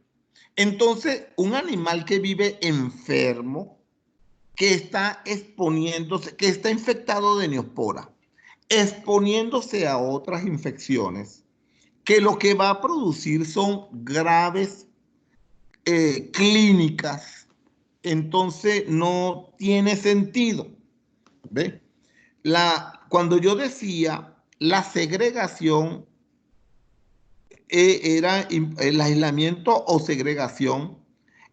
Entonces, un animal que vive enfermo, que está exponiéndose, que está infectado de neospora, exponiéndose a otras infecciones, que lo que va a producir son graves clínicas, entonces no tiene sentido. ¿Ve? Cuando yo decía la segregación era el aislamiento o segregación,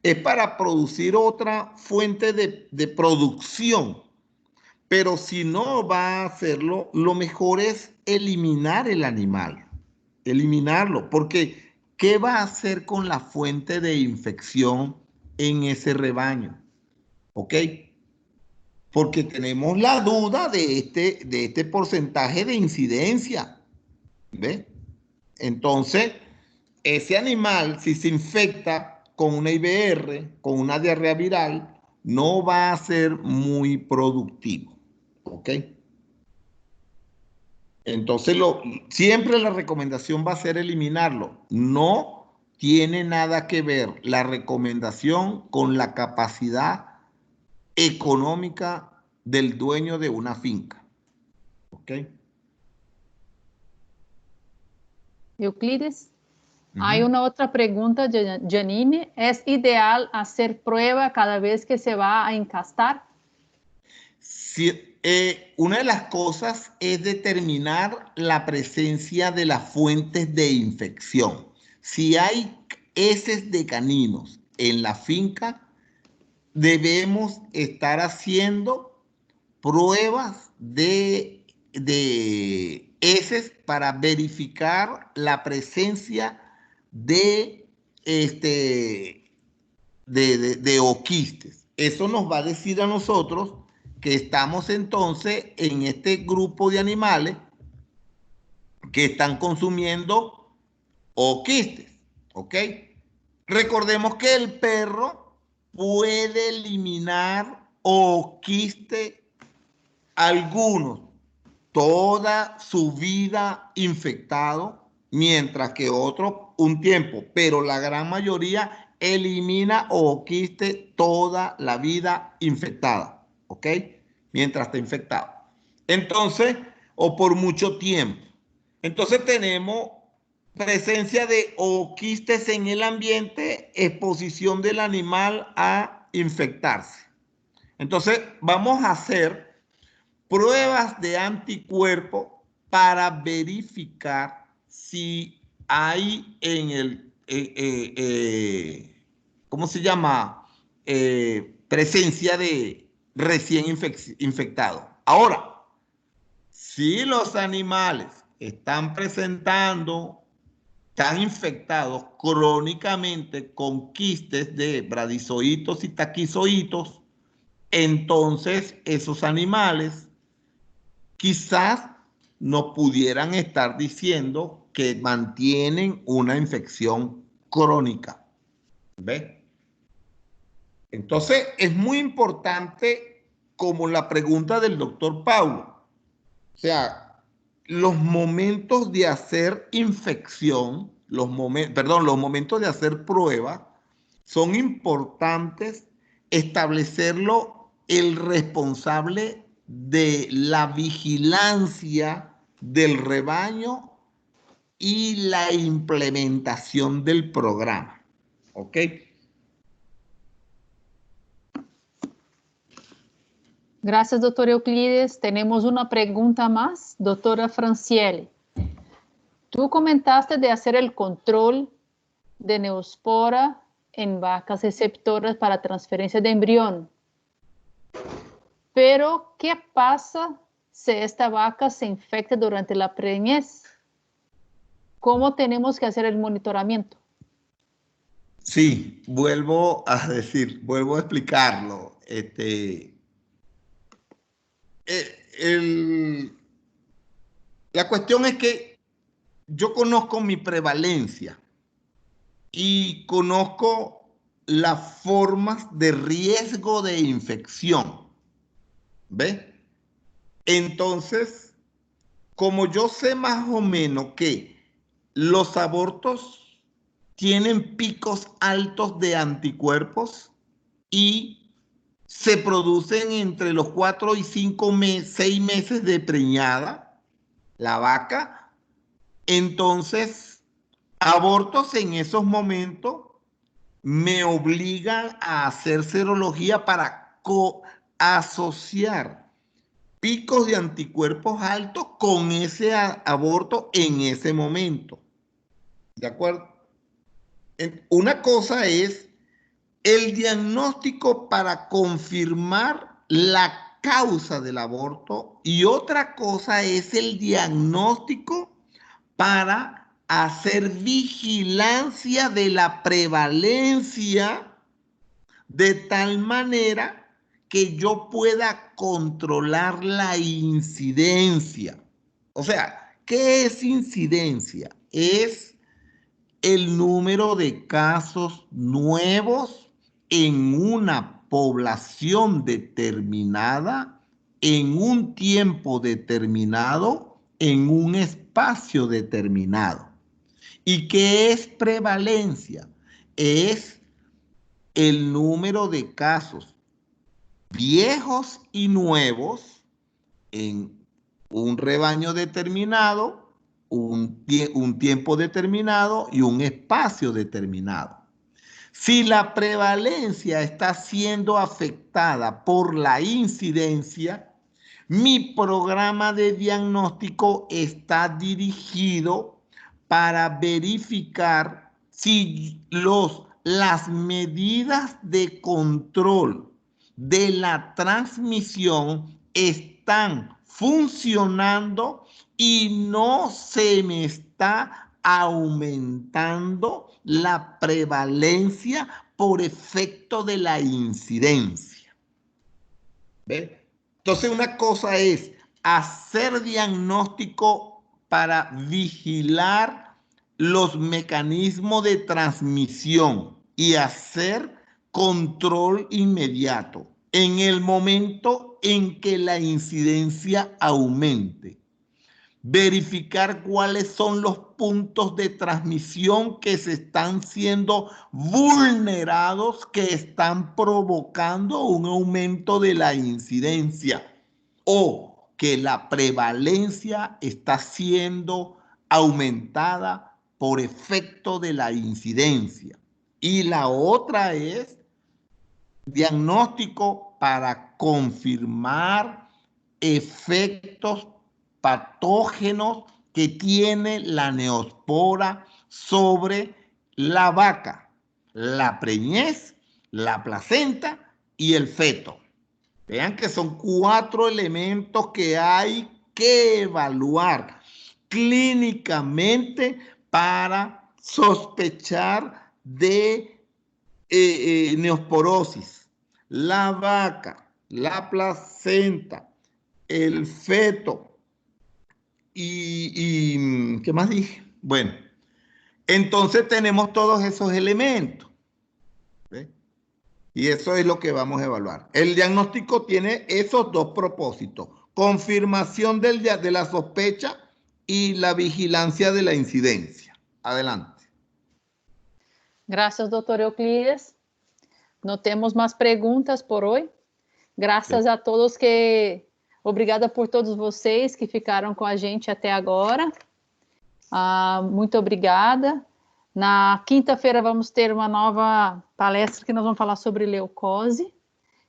es para producir otra fuente de producción. Pero si no va a hacerlo, lo mejor es eliminar el animal, eliminarlo, porque ¿qué va a hacer con la fuente de infección en ese rebaño? ¿Ok? Porque tenemos la duda de este porcentaje de incidencia. ¿Ve? Entonces, ese animal, si se infecta con una IBR, con una diarrea viral, no va a ser muy productivo. ¿Ok? Entonces, siempre la recomendación va a ser eliminarlo. No tiene nada que ver la recomendación con la capacidad económica del dueño de una finca. ¿Ok? Euclides, hay una otra pregunta de Janine. ¿Es ideal hacer prueba cada vez que se va a encastar? Sí, una de las cosas es determinar la presencia de las fuentes de infección. Si hay heces de caninos en la finca, debemos estar haciendo pruebas de heces para verificar la presencia de, de oquistes. Eso nos va a decir a nosotros que estamos entonces en este grupo de animales que están consumiendo oquistes, ¿ok? Recordemos que el perro puede eliminar oquiste algunos toda su vida infectado, mientras que otros un tiempo, pero la gran mayoría elimina oquiste toda la vida infectada, ¿ok? Mientras está infectado. Entonces, o por mucho tiempo. Entonces tenemos presencia de oquistes en el ambiente, exposición del animal a infectarse. Entonces, vamos a hacer pruebas de anticuerpos para verificar si hay en el, ¿cómo se llama? Presencia de recién infectado. Ahora, si los animales están infectados crónicamente con quistes de bradizoitos y taquizoitos, entonces esos animales quizás no pudieran estar diciendo que mantienen una infección crónica. ¿Ve? Entonces, es muy importante, como la pregunta del doctor Paulo, o sea, los momentos de hacer infección, los momentos de hacer prueba, son importantes establecerlo el responsable de la vigilancia del rebaño y la implementación del programa. ¿Ok? Gracias, doutor Euclides. Temos uma pergunta mais, doutora Franciele. Tu comentaste de hacer el control de neospora en vacas receptoras para transferencia de embrión. Pero, ¿qué pasa si esta vaca se infecta durante la preñez? ¿Cómo tenemos que hacer el monitoramiento? Sí, vuelvo a explicarlo. La cuestión es que yo conozco mi prevalencia y conozco las formas de riesgo de infección. ¿Ve? Entonces, como yo sé más o menos que los abortos tienen picos altos de anticuerpos y se producen entre los 4 y 6 meses de preñada la vaca, entonces abortos en esos momentos me obligan a hacer serología para asociar picos de anticuerpos altos con ese aborto en ese momento. ¿De acuerdo? Una cosa es el diagnóstico para confirmar la causa del aborto y otra cosa es el diagnóstico para hacer vigilancia de la prevalencia de tal manera que yo pueda controlar la incidencia. O sea, ¿qué es incidencia? Es el número de casos nuevos en una población determinada, en un tiempo determinado, en un espacio determinado. ¿Y qué es prevalencia? Es el número de casos viejos y nuevos en un rebaño determinado, un tiempo determinado y un espacio determinado. Si la prevalencia está siendo afectada por la incidencia, mi programa de diagnóstico está dirigido para verificar si las medidas de control de la transmisión están funcionando y no se me está aumentando la prevalencia por efecto de la incidencia. ¿Ve? Entonces, una cosa es hacer diagnóstico para vigilar los mecanismos de transmisión y hacer control inmediato en el momento en que la incidencia aumente. Verificar cuáles son los puntos de transmisión que se están siendo vulnerados, que están provocando un aumento de la incidencia o que la prevalencia está siendo aumentada por efecto de la incidencia. Y la otra es diagnóstico para confirmar efectos patógenos que tiene la neospora sobre la vaca, la preñez, la placenta y el feto. Vean que son 4 elementos que hay que evaluar clínicamente para sospechar de neosporosis. La vaca, la placenta, el feto y ¿qué más dije? Bueno, entonces tenemos todos esos elementos. ¿Ve? Y eso es lo que vamos a evaluar. El diagnóstico tiene esos dos propósitos: confirmación de la sospecha y la vigilancia de la incidencia. Adelante. Gracias, doutor Euclides. Não temos mais perguntas por hoje. Graças a todos que... Obrigada por todos vocês que ficaram com a gente até agora. Muito obrigada. Na quinta-feira vamos ter uma nova palestra que nós vamos falar sobre leucose.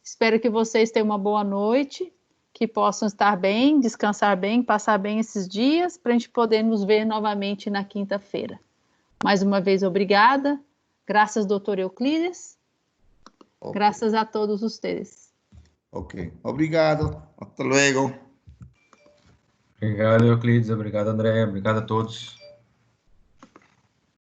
Espero que vocês tenham uma boa noite, que possam estar bem, descansar bem, passar bem esses dias, para a gente poder nos ver novamente na quinta-feira. Mais uma vez, obrigada. Graças, doutor Euclides. Ok. Graças a todos ustedes. Ok. Obrigado. Hasta luego. Obrigado, Euclides. Obrigado, André. Obrigado a todos.